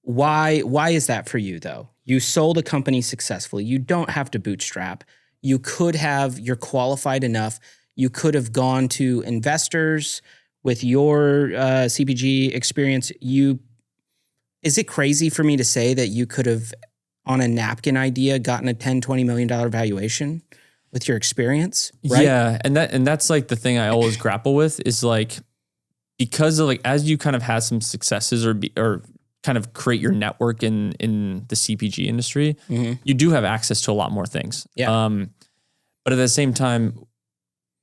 Speaker 1: why is that for you though? You sold a company successfully. You don't have to bootstrap. You're qualified enough. You could have gone to investors with your CPG experience. Is it crazy for me to say that you could have, on a napkin idea, gotten a $10, $20 million valuation with your experience? Right?
Speaker 2: Yeah. And that's like the thing I always grapple with is like, because of like, as you kind of have some successes or kind of create your network in the CPG industry, you do have access to a lot more things.
Speaker 1: Yeah.
Speaker 2: But at the same time,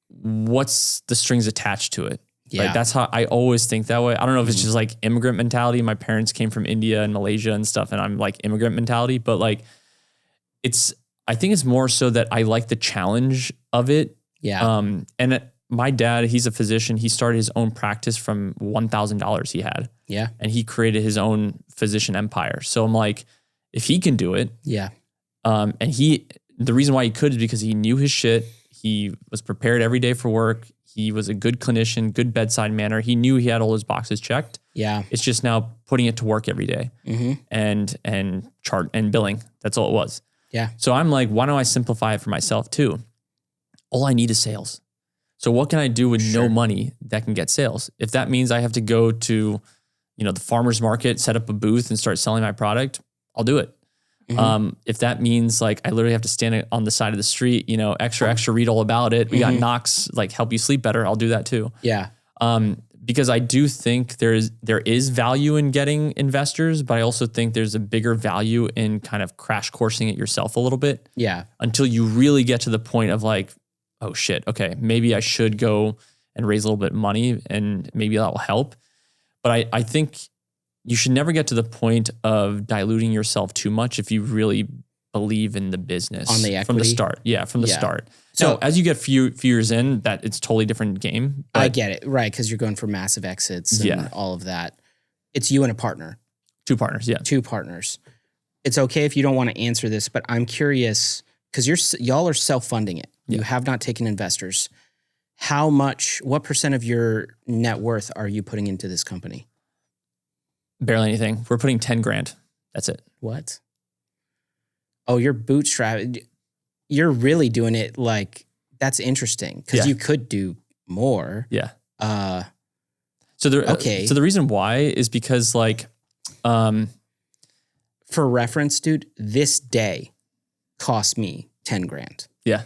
Speaker 2: what's the strings attached to it?
Speaker 1: Yeah.
Speaker 2: Like, that's how I always think that way. I don't know if it's just like immigrant mentality. My parents came from India and Malaysia and stuff, and I'm like immigrant mentality, but like I think it's more so that I like the challenge of it.
Speaker 1: Yeah.
Speaker 2: My dad, he's a physician. He started his own practice from $1,000 he had.
Speaker 1: Yeah.
Speaker 2: And he created his own physician empire. So I'm like, if he can do it.
Speaker 1: Yeah.
Speaker 2: And the reason why he could is because he knew his shit. He was prepared every day for work. He was a good clinician, good bedside manner. He knew he had all his boxes checked.
Speaker 1: Yeah.
Speaker 2: It's just now putting it to work every day and chart and billing. That's all it was.
Speaker 1: Yeah.
Speaker 2: So I'm like, why don't I simplify it for myself too? All I need is sales. So what can I do with no money that can get sales? If that means I have to go to, the farmer's market, set up a booth and start selling my product, I'll do it. If that means like I literally have to stand on the side of the street, extra read all about it. We got Knox, like help you sleep better. I'll do that too.
Speaker 1: Yeah.
Speaker 2: Because I do think there is value in getting investors, but I also think there's a bigger value in kind of crash coursing it yourself a little bit.
Speaker 1: Yeah.
Speaker 2: Until you really get to the point of like, oh shit, okay, maybe I should go and raise a little bit of money and maybe that will help. But I think you should never get to the point of diluting yourself too much if you really believe in the business
Speaker 1: on the equity
Speaker 2: from the start. Yeah, from the start. So as you get few years in, that it's totally different game.
Speaker 1: I get it, right? Because you're going for massive exits and all of that. It's you and a partner.
Speaker 2: 2 partners, yeah.
Speaker 1: 2 partners. It's okay if you don't want to answer this, but I'm curious because y'all are self-funding it.
Speaker 2: Yeah.
Speaker 1: You have not taken investors. What % of your net worth are you putting into this company?
Speaker 2: Barely anything. We're putting 10 grand. That's it.
Speaker 1: What? Oh, you're bootstrapped. You're really doing it like, that's interesting because you could do more.
Speaker 2: Yeah.
Speaker 1: Okay.
Speaker 2: So the reason why is because like,
Speaker 1: For reference, dude, this day cost me 10 grand.
Speaker 2: Yeah.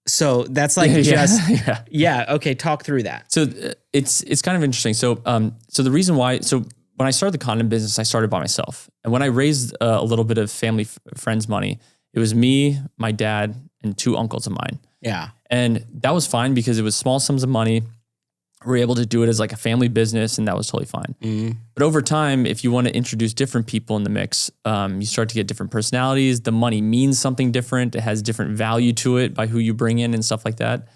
Speaker 1: So that's like okay, talk through that.
Speaker 2: So it's kind of interesting. So so the reason why, so when I started the condom business, I started by myself. And when I raised a little bit of family friends money, it was me, my dad, and 2 uncles of mine.
Speaker 1: Yeah.
Speaker 2: And that was fine because it was small sums of money. We were able to do it as like a family business, and that was totally fine. Mm-hmm. But over time, if you want to introduce different people in the mix, you start to get different personalities. The money means something different. It has different value to it by who you bring in and stuff like that.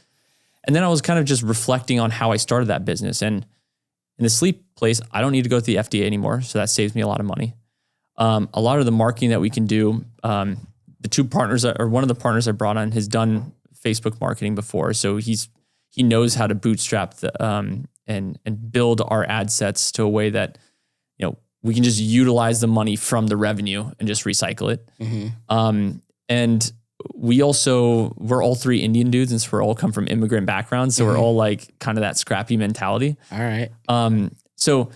Speaker 2: And then I was kind of just reflecting on how I started that business. And in the sleep place, I don't need to go to the FDA anymore, so that saves me a lot of money. A lot of the marketing that we can do, the 2 partners, or one of the partners I brought on has done Facebook marketing before, so he knows how to bootstrap the and build our ad sets to a way that, you know, we can just utilize the money from the revenue and just recycle it. Mm-hmm. And we're all 3 Indian dudes, and so we're all come from immigrant backgrounds, so we're all like kind of that scrappy mentality.
Speaker 1: All right.
Speaker 2: So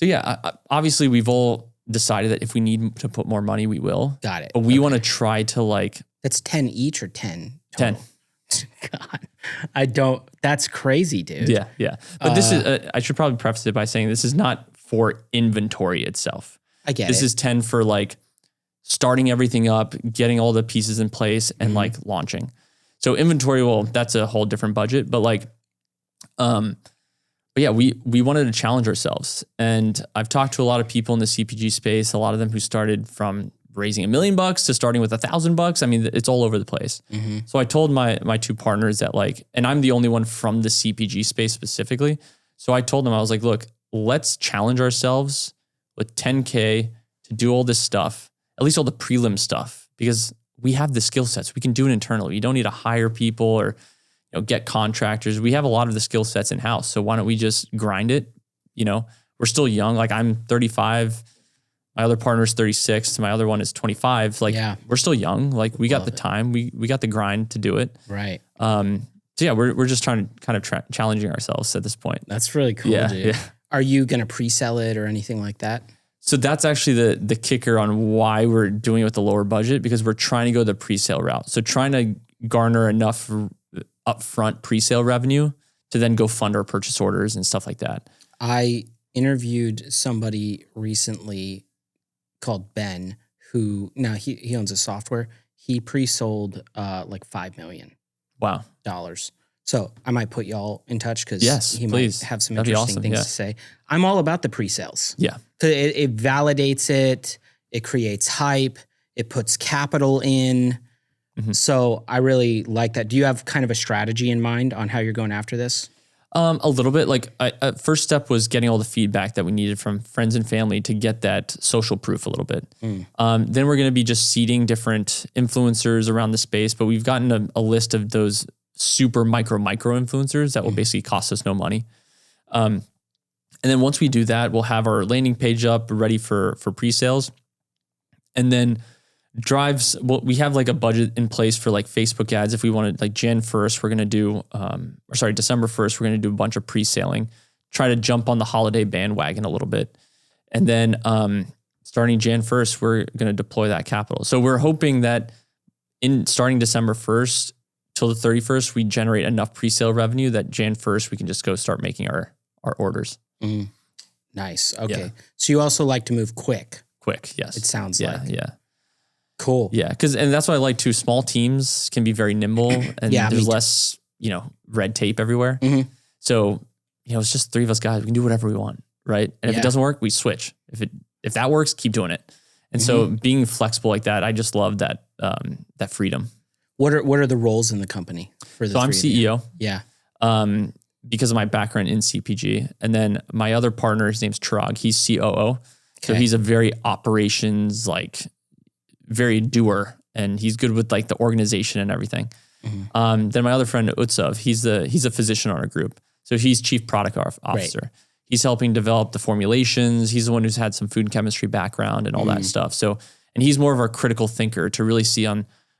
Speaker 2: yeah, obviously we've all decided that if we need to put more money, we will.
Speaker 1: Got it.
Speaker 2: But we want to try to like.
Speaker 1: That's 10 each or 10
Speaker 2: 10.
Speaker 1: total? God, that's crazy, dude.
Speaker 2: Yeah. But this is, I should probably preface it by saying this is not for inventory itself.
Speaker 1: I get
Speaker 2: this
Speaker 1: it.
Speaker 2: is 10 for like starting everything up, getting all the pieces in place, and like launching. So inventory, well, that's a whole different budget, but like, but yeah, we wanted to challenge ourselves. And I've talked to a lot of people in the CPG space, a lot of them who started from raising $1 million to starting with $1,000. I mean, it's all over the place. Mm-hmm. So I told my 2 partners that like, and I'm the only one from the CPG space specifically. So I told them, I was like, look, let's challenge ourselves with 10K to do all this stuff, at least all the prelim stuff, because we have the skill sets. We can do it internally. You don't need to hire people or, you know, get contractors. We have a lot of the skill sets in house. So why don't we just grind it? You know, we're still young. Like I'm 35. My other partner's 36. My other one is 25. Like we're still young. Like we got the time. We got the grind to do it.
Speaker 1: Right.
Speaker 2: So yeah, we're just trying to kind of challenging ourselves at this point.
Speaker 1: That's really cool, dude. Yeah. Are you going to pre-sell it or anything like that?
Speaker 2: So that's actually the kicker on why we're doing it with the lower budget, because we're trying to go the pre-sale route. So trying to garner enough upfront pre-sale revenue to then go fund our purchase orders and stuff like that.
Speaker 1: I interviewed somebody recently called Ben, who now he owns a software. He pre-sold like $5 million.
Speaker 2: Wow.
Speaker 1: So I might put y'all in touch because he
Speaker 2: please.
Speaker 1: might have some
Speaker 2: That'd
Speaker 1: interesting things to say. I'm all about the pre-sales.
Speaker 2: Yeah.
Speaker 1: It validates it. It creates hype. It puts capital in. Mm-hmm. So I really like that. Do you have kind of a strategy in mind on how you're going after this?
Speaker 2: A little bit. Like first step was getting all the feedback that we needed from friends and family to get that social proof a little bit. Then we're going to be just seeding different influencers around the space, but we've gotten a list of those super micro influencers that will basically cost us no money. And then once we do that, we'll have our landing page up ready for pre-sales. And then we have like a budget in place for like Facebook ads. If we wanted like December 1st, we're going to do a bunch of pre-saling, try to jump on the holiday bandwagon a little bit. And then starting January 1st, we're going to deploy that capital. So we're hoping that starting December 1st till the 31st, we generate enough pre-sale revenue that January 1st, we can just go start making our orders.
Speaker 1: Mm. Nice. Okay. Yeah. So you also like to move quick.
Speaker 2: Quick, yes.
Speaker 1: It sounds like.
Speaker 2: Yeah.
Speaker 1: Cool.
Speaker 2: Yeah, and that's what I like too. Small teams can be very nimble, and there's less, red tape everywhere. Mm-hmm. So, it's just 3 of us guys. We can do whatever we want, right? And if it doesn't work, we switch. If that works, keep doing it. And so, being flexible like that, I just love that that freedom.
Speaker 1: What are the roles in the company for the
Speaker 2: So I'm CEO.
Speaker 1: Yeah.
Speaker 2: Because of my background in CPG, and then my other partner, his name's Chirag. He's COO. So he's a very operations very doer, and he's good with like the organization and everything. Mm-hmm. Then my other friend Utsav, he's a physician on our group, so he's chief product officer. Right. He's helping develop the formulations. He's the one who's had some food and chemistry background and all that stuff. So, and he's more of our critical thinker to really see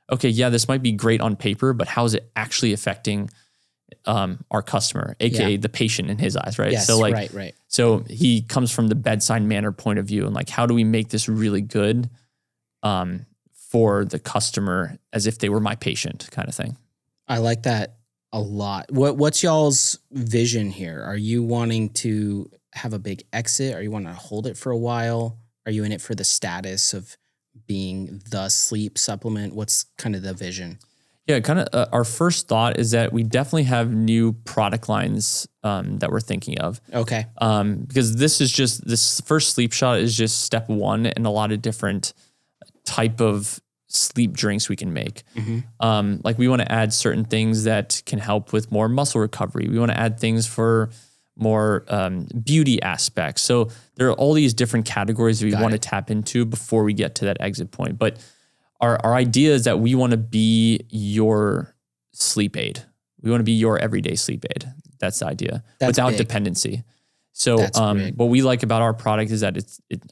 Speaker 2: this might be great on paper, but how is it actually affecting our customer, aka the patient in his eyes, right?
Speaker 1: Yes,
Speaker 2: so like,
Speaker 1: right.
Speaker 2: So he comes from the bedside manner point of view, and like, how do we make this really good for the customer as if they were my patient, kind of thing.
Speaker 1: I like that a lot. What's y'all's vision here? Are you wanting to have a big exit? Are you wanting to hold it for a while? Are you in it for the status of being the sleep supplement? What's kind of the vision?
Speaker 2: Yeah, kind of our first thought is that we definitely have new product lines that we're thinking of.
Speaker 1: Okay.
Speaker 2: Because this first sleep shot is just step one in a lot of different type of sleep drinks we can make.
Speaker 1: Mm-hmm.
Speaker 2: Like we want to add certain things that can help with more muscle recovery. We want to add things for more beauty aspects. So there are all these different categories that we want to tap into before we get to that exit point. But our idea is that we want to be your sleep aid. We want to be your everyday sleep aid. That's the idea. Without dependency. So what we like about our product is that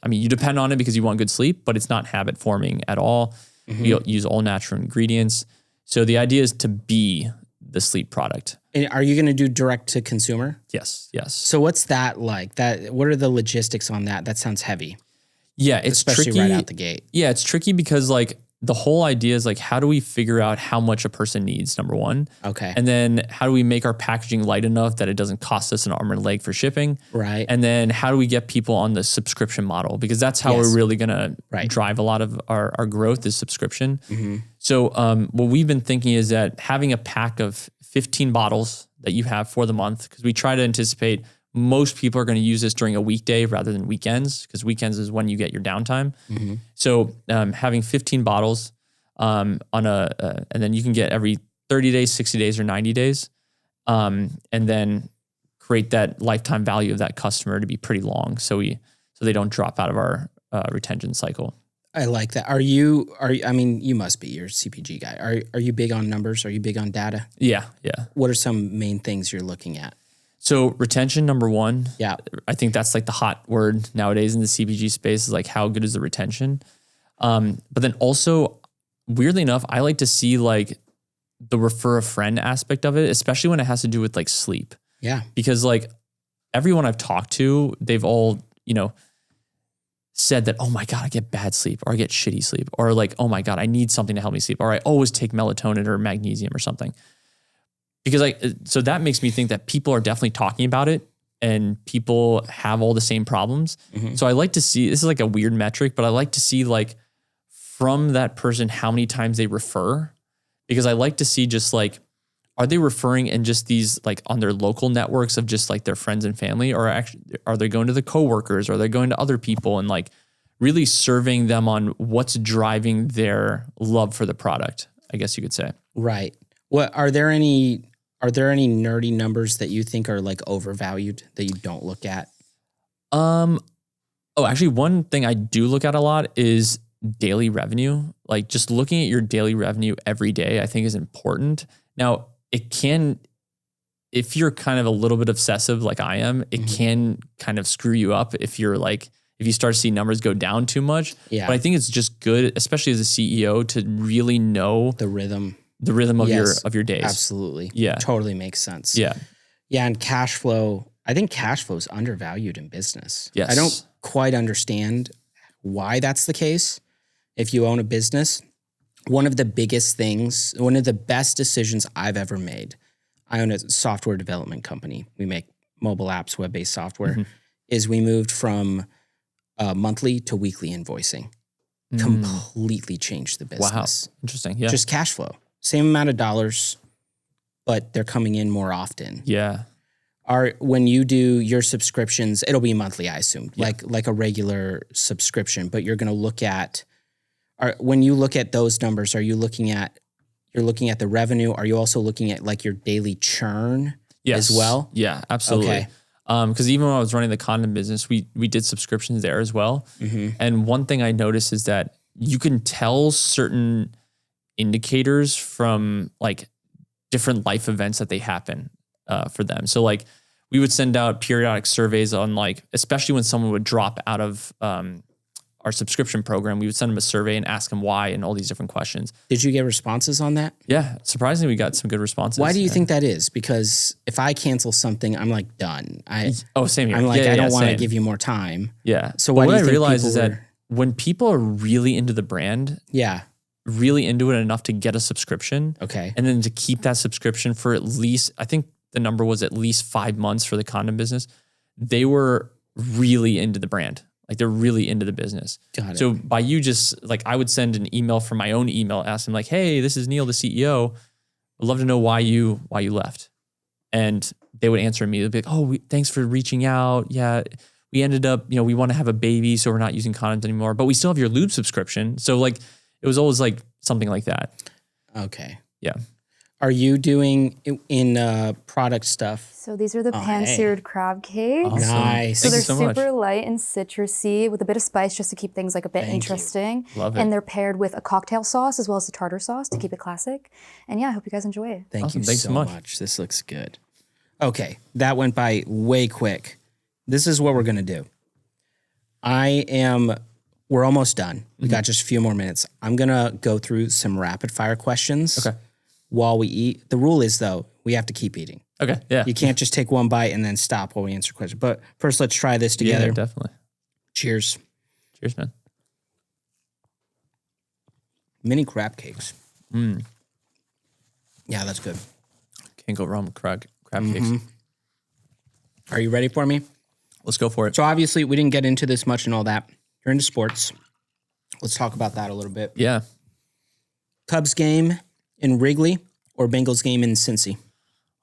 Speaker 2: you depend on it because you want good sleep, but it's not habit forming at all. Mm-hmm. We use all natural ingredients. So the idea is to be the sleep product.
Speaker 1: And are you going to do direct to consumer?
Speaker 2: Yes.
Speaker 1: So what's that like? What are the logistics on that? That sounds heavy.
Speaker 2: Yeah, it's
Speaker 1: especially
Speaker 2: tricky
Speaker 1: right out the gate.
Speaker 2: Yeah, it's tricky because like the whole idea is like, how do we figure out how much a person needs, number one?
Speaker 1: Okay.
Speaker 2: And then how do we make our packaging light enough that it doesn't cost us an arm and a leg for shipping?
Speaker 1: Right.
Speaker 2: And then how do we get people on the subscription model? Because that's how we're really going to drive a lot of our growth is subscription.
Speaker 1: Mm-hmm.
Speaker 2: So what we've been thinking is that having a pack of 15 bottles that you have for the month, because we try to anticipate most people are going to use this during a weekday rather than weekends, because weekends is when you get your downtime.
Speaker 1: Mm-hmm.
Speaker 2: So having 15 bottles and then you can get every 30 days, 60 days, or 90 days, and then create that lifetime value of that customer to be pretty long, so they don't drop out of our retention cycle.
Speaker 1: I like that. Are you? I mean, you must be. You're a CPG guy. Are you big on numbers? Are you big on data?
Speaker 2: Yeah.
Speaker 1: What are some main things you're looking at?
Speaker 2: So retention, number one.
Speaker 1: Yeah.
Speaker 2: I think that's like the hot word nowadays in the CPG space is like, how good is the retention? But then also, weirdly enough, I like to see like the refer a friend aspect of it, especially when it has to do with like sleep.
Speaker 1: Yeah.
Speaker 2: Because like everyone I've talked to, they've all, said that, oh my God, I get bad sleep, or I get shitty sleep, or like, oh my God, I need something to help me sleep, or I always take melatonin or magnesium or something. Because so that makes me think that people are definitely talking about it and people have all the same problems. Mm-hmm. So I like to see, this is like a weird metric, but I like to see like from that person, how many times they refer, because I like to see just like, are they referring in just these like on their local networks of just like their friends and family, or actually are they going to the coworkers, or are they going to other people and like really serving them on what's driving their love for the product, I guess you could say.
Speaker 1: Right. What are there any nerdy numbers that you think are like overvalued that you don't look at?
Speaker 2: Actually one thing I do look at a lot is daily revenue. Like just looking at your daily revenue every day, I think is important. Now, it can, if you're kind of a little bit obsessive like I am, it can kind of screw you up if you're like, if you start to see numbers go down too much. Yeah. But I think it's just good, especially as a CEO, to really know the rhythm of your days.
Speaker 1: Absolutely.
Speaker 2: Yeah.
Speaker 1: Totally makes sense.
Speaker 2: Yeah.
Speaker 1: Yeah. And cash flow, I think cash flow is undervalued in business.
Speaker 2: Yes.
Speaker 1: I don't quite understand why that's the case. If you own a business, one of the biggest things, one of the best decisions I've ever made, I own a software development company. We make mobile apps, web-based software, is we moved from monthly to weekly invoicing. Completely changed the business.
Speaker 2: Wow. Interesting. Yeah.
Speaker 1: Just cash flow. Same amount of dollars, but they're coming in more often.
Speaker 2: Yeah.
Speaker 1: When you do your subscriptions, it'll be monthly, I assume, like a regular subscription, but you're going to look at, when you look at those numbers, you're looking at the revenue. Are you also looking at like your daily churn as well?
Speaker 2: Yeah, absolutely.
Speaker 1: Okay.
Speaker 2: Because even when I was running the condom business, we did subscriptions there as well. Mm-hmm. And one thing I noticed is that you can tell certain indicators from like different life events that they happen for them. So like we would send out periodic surveys on like, especially when someone would drop out of our subscription program, we would send them a survey and ask them why and all these different questions.
Speaker 1: Did you get responses on that?
Speaker 2: Yeah, surprisingly, we got some good responses.
Speaker 1: Why do you think that is? Because if I cancel something, I'm like done.
Speaker 2: Same here.
Speaker 1: I'm like,
Speaker 2: Yeah,
Speaker 1: I don't want to
Speaker 2: same.
Speaker 1: give you more time.
Speaker 2: Yeah.
Speaker 1: So
Speaker 2: But
Speaker 1: why do
Speaker 2: what
Speaker 1: you
Speaker 2: I
Speaker 1: think
Speaker 2: realize
Speaker 1: people
Speaker 2: is that
Speaker 1: were-
Speaker 2: when people are really into the brand,
Speaker 1: Yeah.
Speaker 2: really into it enough to get a subscription,
Speaker 1: Okay.
Speaker 2: and then to keep that subscription for at least, I think the number was at least 5 months for the condom business, they were really into the brand. Like they're really into the business.
Speaker 1: Got it.
Speaker 2: So by you just like, I would send an email from my own email, ask them like, hey, this is Neil, the CEO. I'd love to know why you left. And they would answer me. They'd be like, oh, thanks for reaching out. Yeah, we ended up, we want to have a baby, so we're not using condoms anymore, but we still have your lube subscription. So like, it was always like something like that.
Speaker 1: Okay.
Speaker 2: Yeah.
Speaker 1: Are you doing in product stuff?
Speaker 3: So these are the pan-seared crab cakes.
Speaker 2: Awesome.
Speaker 1: Nice.
Speaker 3: So
Speaker 2: Thank
Speaker 3: they're
Speaker 2: you so much.
Speaker 3: super light and citrusy with a bit of spice just to keep things like a bit
Speaker 1: Thank you.
Speaker 3: interesting.
Speaker 2: Love it.
Speaker 3: And they're paired with a cocktail sauce as well as a tartar sauce to keep it classic. And yeah, I hope you guys enjoy it.
Speaker 1: Thank
Speaker 2: Awesome.
Speaker 1: you
Speaker 2: Thanks
Speaker 1: so
Speaker 2: so much.
Speaker 1: much. This looks good. Okay. That went by way quick. This is what we're going to do. We're almost done. We got just a few more minutes. I'm going to go through some rapid fire questions while we eat. The rule is though, we have to keep eating.
Speaker 2: Okay. Yeah.
Speaker 1: You can't just take one bite and then stop while we answer questions. But first, let's try this together.
Speaker 2: Yeah, definitely.
Speaker 1: Cheers.
Speaker 2: Cheers, man.
Speaker 1: Mini crab cakes. Yeah, that's good.
Speaker 2: Can't go wrong with crab cakes.
Speaker 1: Are you ready for me?
Speaker 2: Let's go for it.
Speaker 1: So obviously, we didn't get into this much and all that. You're into sports. Let's talk about that a little bit.
Speaker 2: Yeah.
Speaker 1: Cubs game in Wrigley or Bengals game in Cincy?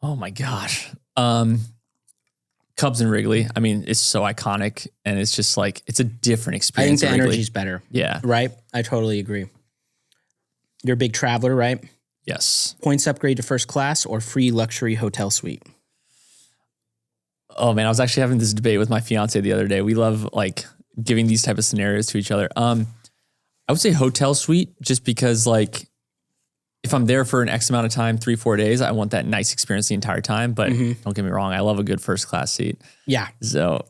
Speaker 2: Oh my gosh. Cubs and Wrigley. I mean, it's so iconic and it's just like, it's a different
Speaker 1: I think
Speaker 2: experience.
Speaker 1: the
Speaker 2: at Wrigley.
Speaker 1: energy's better.
Speaker 2: Yeah.
Speaker 1: Right? I totally agree. You're a big traveler, right?
Speaker 2: Yes.
Speaker 1: Points upgrade to first class or free luxury hotel suite?
Speaker 2: Oh man, I was actually having this debate with my fiance the other day. We love like giving these type of scenarios to each other. I would say hotel suite just because like if I'm there for an X amount of time, 3-4 days, I want that nice experience the entire time. But don't get me wrong, I love a good first class seat.
Speaker 1: Yeah.
Speaker 2: So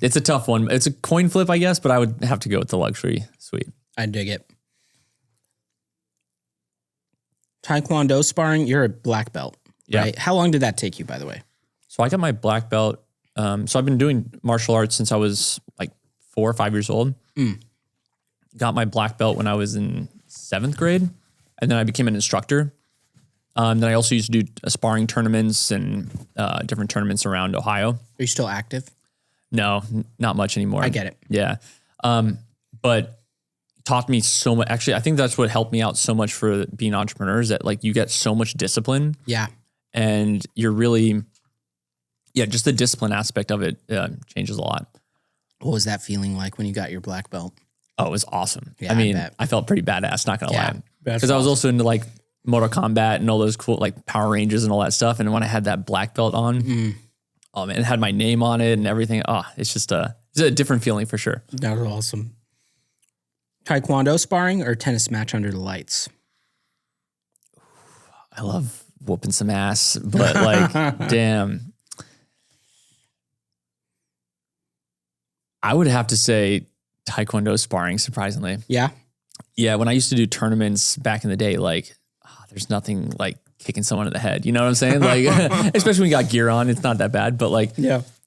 Speaker 2: it's a tough one. It's a coin flip, I guess, but I would have to go with the luxury suite.
Speaker 1: I dig it. Taekwondo sparring, you're a black belt, right? How long did that take you, by the way?
Speaker 2: So I got my black belt. So I've been doing martial arts since I was like 4 or 5 years old. Got my black belt when I was in 7th grade. And then I became an instructor. Then I also used to do sparring tournaments and different tournaments around Ohio.
Speaker 1: Are you still active?
Speaker 2: No, not much anymore.
Speaker 1: I get it.
Speaker 2: Yeah. But taught me so much. Actually, I think that's what helped me out so much for being entrepreneurs, that like you get so much discipline
Speaker 1: Yeah.
Speaker 2: and you're really, just the discipline aspect of it changes a lot.
Speaker 1: What was that feeling like when you got your black belt?
Speaker 2: Oh, it was awesome.
Speaker 1: Yeah,
Speaker 2: I mean,
Speaker 1: bet.
Speaker 2: I felt pretty badass, not gonna
Speaker 1: Yeah,
Speaker 2: lie.
Speaker 1: that's
Speaker 2: Because I was
Speaker 1: awesome.
Speaker 2: also into like Mortal Kombat and all those cool like Power Rangers and all that stuff. And when I had that black belt on, oh man, it had my name on it and everything. Oh, it's just it's a different feeling for sure.
Speaker 1: That was awesome. Taekwondo sparring or tennis match under the lights?
Speaker 2: I love whooping some ass, but like, damn. I would have to say Taekwondo sparring, surprisingly.
Speaker 1: Yeah.
Speaker 2: Yeah, when I used to do tournaments back in the day, like, there's nothing like kicking someone in the head. You know what I'm saying? Like, especially when you got gear on, it's not that bad. But like,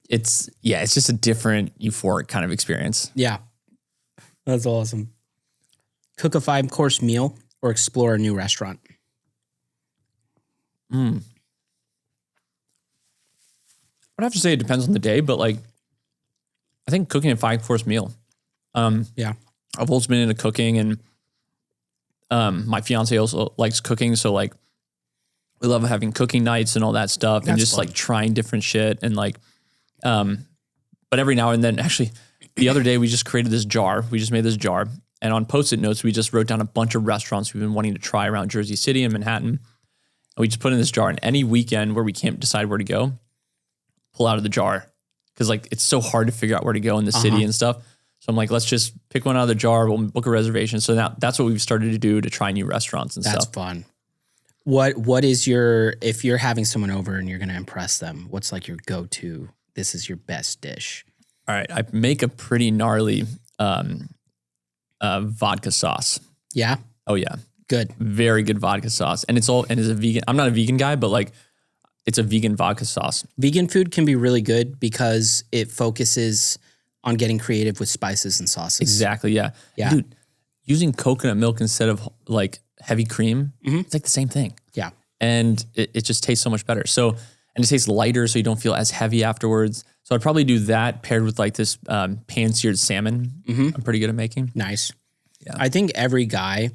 Speaker 2: it's just a different euphoric kind of experience.
Speaker 1: Yeah. That's awesome. Cook a 5-course meal or explore a new restaurant?
Speaker 2: I'd have to say it depends on the day, but like, I think cooking a 5-course meal.
Speaker 1: Yeah.
Speaker 2: I've always been into cooking, and my fiance also likes cooking. So like, we love having cooking nights and all that stuff, and
Speaker 1: That's
Speaker 2: just
Speaker 1: fun.
Speaker 2: like trying different shit. And like, but every now and then, actually, the other day we just created this jar. We just made this jar, and on Post-it notes, we just wrote down a bunch of restaurants we've been wanting to try around Jersey City and Manhattan. And we just put in this jar, and any weekend where we can't decide where to go, pull out of the jar. Cause like, it's so hard to figure out where to go in the city and stuff. So I'm like, let's just pick one out of the jar. We'll book a reservation. So now that's what we've started to do to try new restaurants and
Speaker 1: That's
Speaker 2: stuff.
Speaker 1: fun. What is if you're having someone over and you're going to impress them, what's like your go-to, this is your best dish?
Speaker 2: All right. I make a pretty gnarly vodka sauce.
Speaker 1: Yeah.
Speaker 2: Oh yeah.
Speaker 1: Good.
Speaker 2: Very good vodka sauce. And it's a vegan. I'm not a vegan guy, but like it's a vegan vodka sauce.
Speaker 1: Vegan food can be really good because it focuses on getting creative with spices and sauces.
Speaker 2: Exactly. Yeah.
Speaker 1: Yeah.
Speaker 2: Dude, using coconut milk instead of like heavy cream, it's like the same thing.
Speaker 1: Yeah.
Speaker 2: And it just tastes so much better. So, and it tastes lighter so you don't feel as heavy afterwards. So I'd probably do that paired with like this pan-seared salmon I'm pretty good at making.
Speaker 1: Nice.
Speaker 2: Yeah.
Speaker 1: I think every guy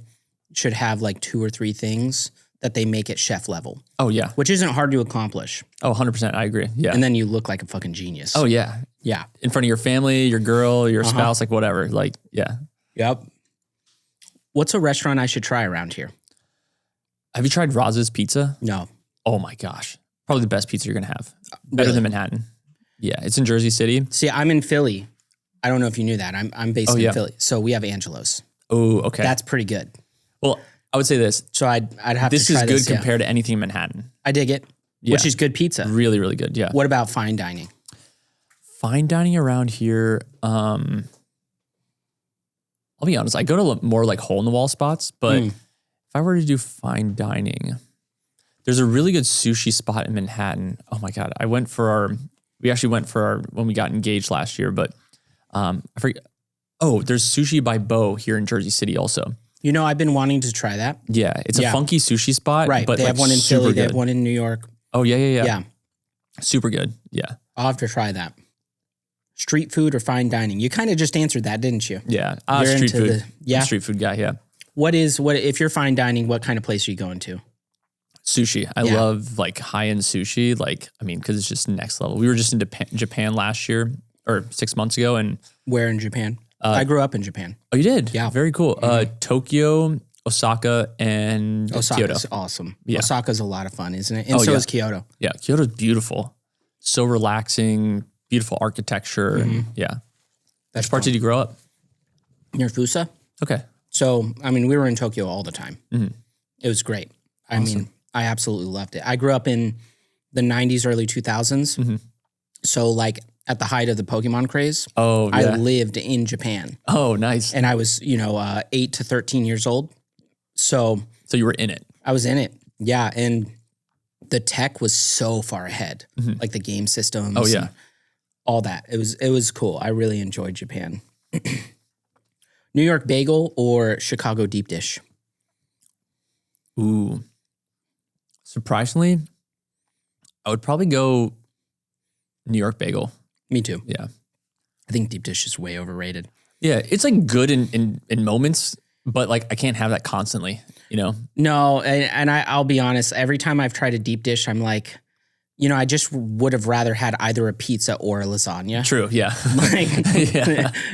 Speaker 1: should have like 2 or 3 things that they make at chef level,
Speaker 2: Oh, yeah.
Speaker 1: which isn't hard to accomplish.
Speaker 2: Oh, 100%. I agree. Yeah.
Speaker 1: And then you look like a fucking genius.
Speaker 2: oh, yeah.
Speaker 1: yeah.
Speaker 2: In front of your family, your girl, your spouse, like whatever. Like, yeah.
Speaker 1: Yep. What's a restaurant I should try around here?
Speaker 2: Have you tried Roz's Pizza?
Speaker 1: No.
Speaker 2: Oh my gosh. Probably the best pizza you're going to have. Better
Speaker 1: Really?
Speaker 2: than Manhattan. Yeah. It's in Jersey City.
Speaker 1: See, I'm in Philly. I don't know if you knew that. I'm based in Philly. So we have Angelo's.
Speaker 2: Oh, okay.
Speaker 1: That's pretty good.
Speaker 2: Well, I would say this.
Speaker 1: So I'd have
Speaker 2: This
Speaker 1: to try
Speaker 2: is good
Speaker 1: this.
Speaker 2: compared to anything in Manhattan.
Speaker 1: I dig it. Which
Speaker 2: Yeah.
Speaker 1: is good pizza.
Speaker 2: Really, really good. Yeah.
Speaker 1: What about fine dining?
Speaker 2: Fine dining around here. I'll be honest. I go to more like hole in the wall spots, but if I were to do fine dining, there's a really good sushi spot in Manhattan. Oh my God. We actually went for when we got engaged last year, but I forget. Oh, there's Sushi by Bo here in Jersey City also.
Speaker 1: You know, I've been wanting to try that.
Speaker 2: Yeah. It's a funky sushi spot.
Speaker 1: Right.
Speaker 2: But
Speaker 1: They have
Speaker 2: like
Speaker 1: one in
Speaker 2: super
Speaker 1: Philly. They
Speaker 2: good.
Speaker 1: have one in New York.
Speaker 2: Oh, yeah.
Speaker 1: Yeah.
Speaker 2: Super good. Yeah.
Speaker 1: I'll have to try that. Street food or fine dining? You kind of just answered that, didn't you?
Speaker 2: Yeah.
Speaker 1: You're
Speaker 2: Street
Speaker 1: into
Speaker 2: food.
Speaker 1: the- yeah?
Speaker 2: I'm a street food guy. Yeah.
Speaker 1: What if you're fine dining, what kind of place are you going to?
Speaker 2: Sushi. I
Speaker 1: Yeah.
Speaker 2: love like high-end sushi. Like, I mean, because it's just next level. We were just in Japan last year or 6 months ago. And
Speaker 1: Where in Japan? I grew up in Japan.
Speaker 2: oh, you did?
Speaker 1: Yeah.
Speaker 2: Very cool. Tokyo, Osaka, and
Speaker 1: Osaka's
Speaker 2: Kyoto.
Speaker 1: awesome.
Speaker 2: Yeah.
Speaker 1: Osaka's a lot of fun, isn't it? And
Speaker 2: Oh,
Speaker 1: so
Speaker 2: yeah.
Speaker 1: is Kyoto.
Speaker 2: Yeah. Kyoto's beautiful. So relaxing, beautiful architecture. And yeah.
Speaker 1: That's
Speaker 2: Which part did you grow up?
Speaker 1: Near Fusa.
Speaker 2: Okay.
Speaker 1: So, I mean, we were in Tokyo all the time. It was great. I mean, I absolutely loved it. I grew up in the 90s, early 2000s. So, like, at the height of the Pokemon craze,
Speaker 2: Oh, yeah.
Speaker 1: I lived in Japan.
Speaker 2: Oh, nice.
Speaker 1: And I was, 8 to 13 years old. So
Speaker 2: So you were in it.
Speaker 1: I was in it. Yeah. And the tech was so far ahead, like the game systems.
Speaker 2: Oh, yeah.
Speaker 1: and all that. It was cool. I really enjoyed Japan. New York bagel or Chicago deep dish?
Speaker 2: Ooh. Surprisingly, I would probably go New York bagel.
Speaker 1: Me too.
Speaker 2: Yeah.
Speaker 1: I think deep dish is way overrated.
Speaker 2: Yeah. It's like good in moments, but like I can't have that constantly, you know?
Speaker 1: No, and I'll be honest, every time I've tried a deep dish, I'm like, I just would have rather had either a pizza or a lasagna.
Speaker 2: True. Yeah.
Speaker 1: Like,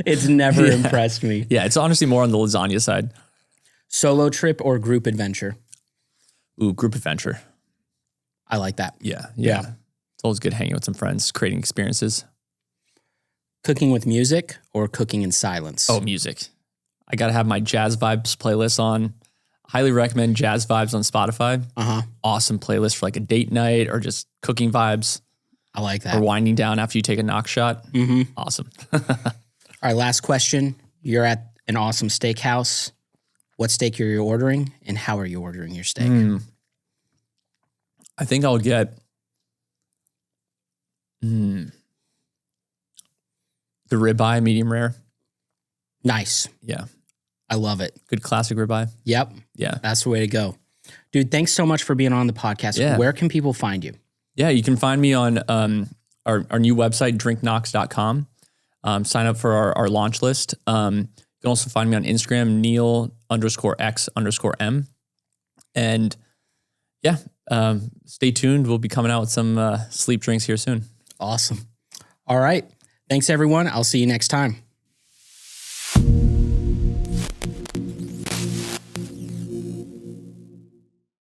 Speaker 1: it's never impressed me.
Speaker 2: Yeah. It's honestly more on the lasagna side.
Speaker 1: Solo trip or group adventure?
Speaker 2: Ooh, group adventure.
Speaker 1: I like that.
Speaker 2: Yeah.
Speaker 1: Yeah.
Speaker 2: It's always good hanging with some friends, creating experiences.
Speaker 1: Cooking with music or cooking in silence?
Speaker 2: Oh, music. I got to have my Jazz Vibes playlist on. Highly recommend Jazz Vibes on Spotify. Awesome playlist for like a date night or just cooking vibes
Speaker 1: I like that.
Speaker 2: or winding down after you take a knock shot. Awesome.
Speaker 1: All right, last question. You're at an awesome steakhouse. What steak are you ordering and how are you ordering your steak?
Speaker 2: I think I'll get the ribeye medium rare.
Speaker 1: Nice.
Speaker 2: Yeah.
Speaker 1: I love it.
Speaker 2: Good classic ribeye.
Speaker 1: Yep.
Speaker 2: Yeah.
Speaker 1: That's the way to go. Dude, thanks so much for being on the podcast.
Speaker 2: Yeah.
Speaker 1: Where can people find you?
Speaker 2: Yeah. You can find me on our new website, drinknox.com. Sign up for our launch list. You can also find me on Instagram, Neil_X_M. And yeah, stay tuned. We'll be coming out with some sleep drinks here soon.
Speaker 1: Awesome. All right. Thanks, everyone. I'll see you next time.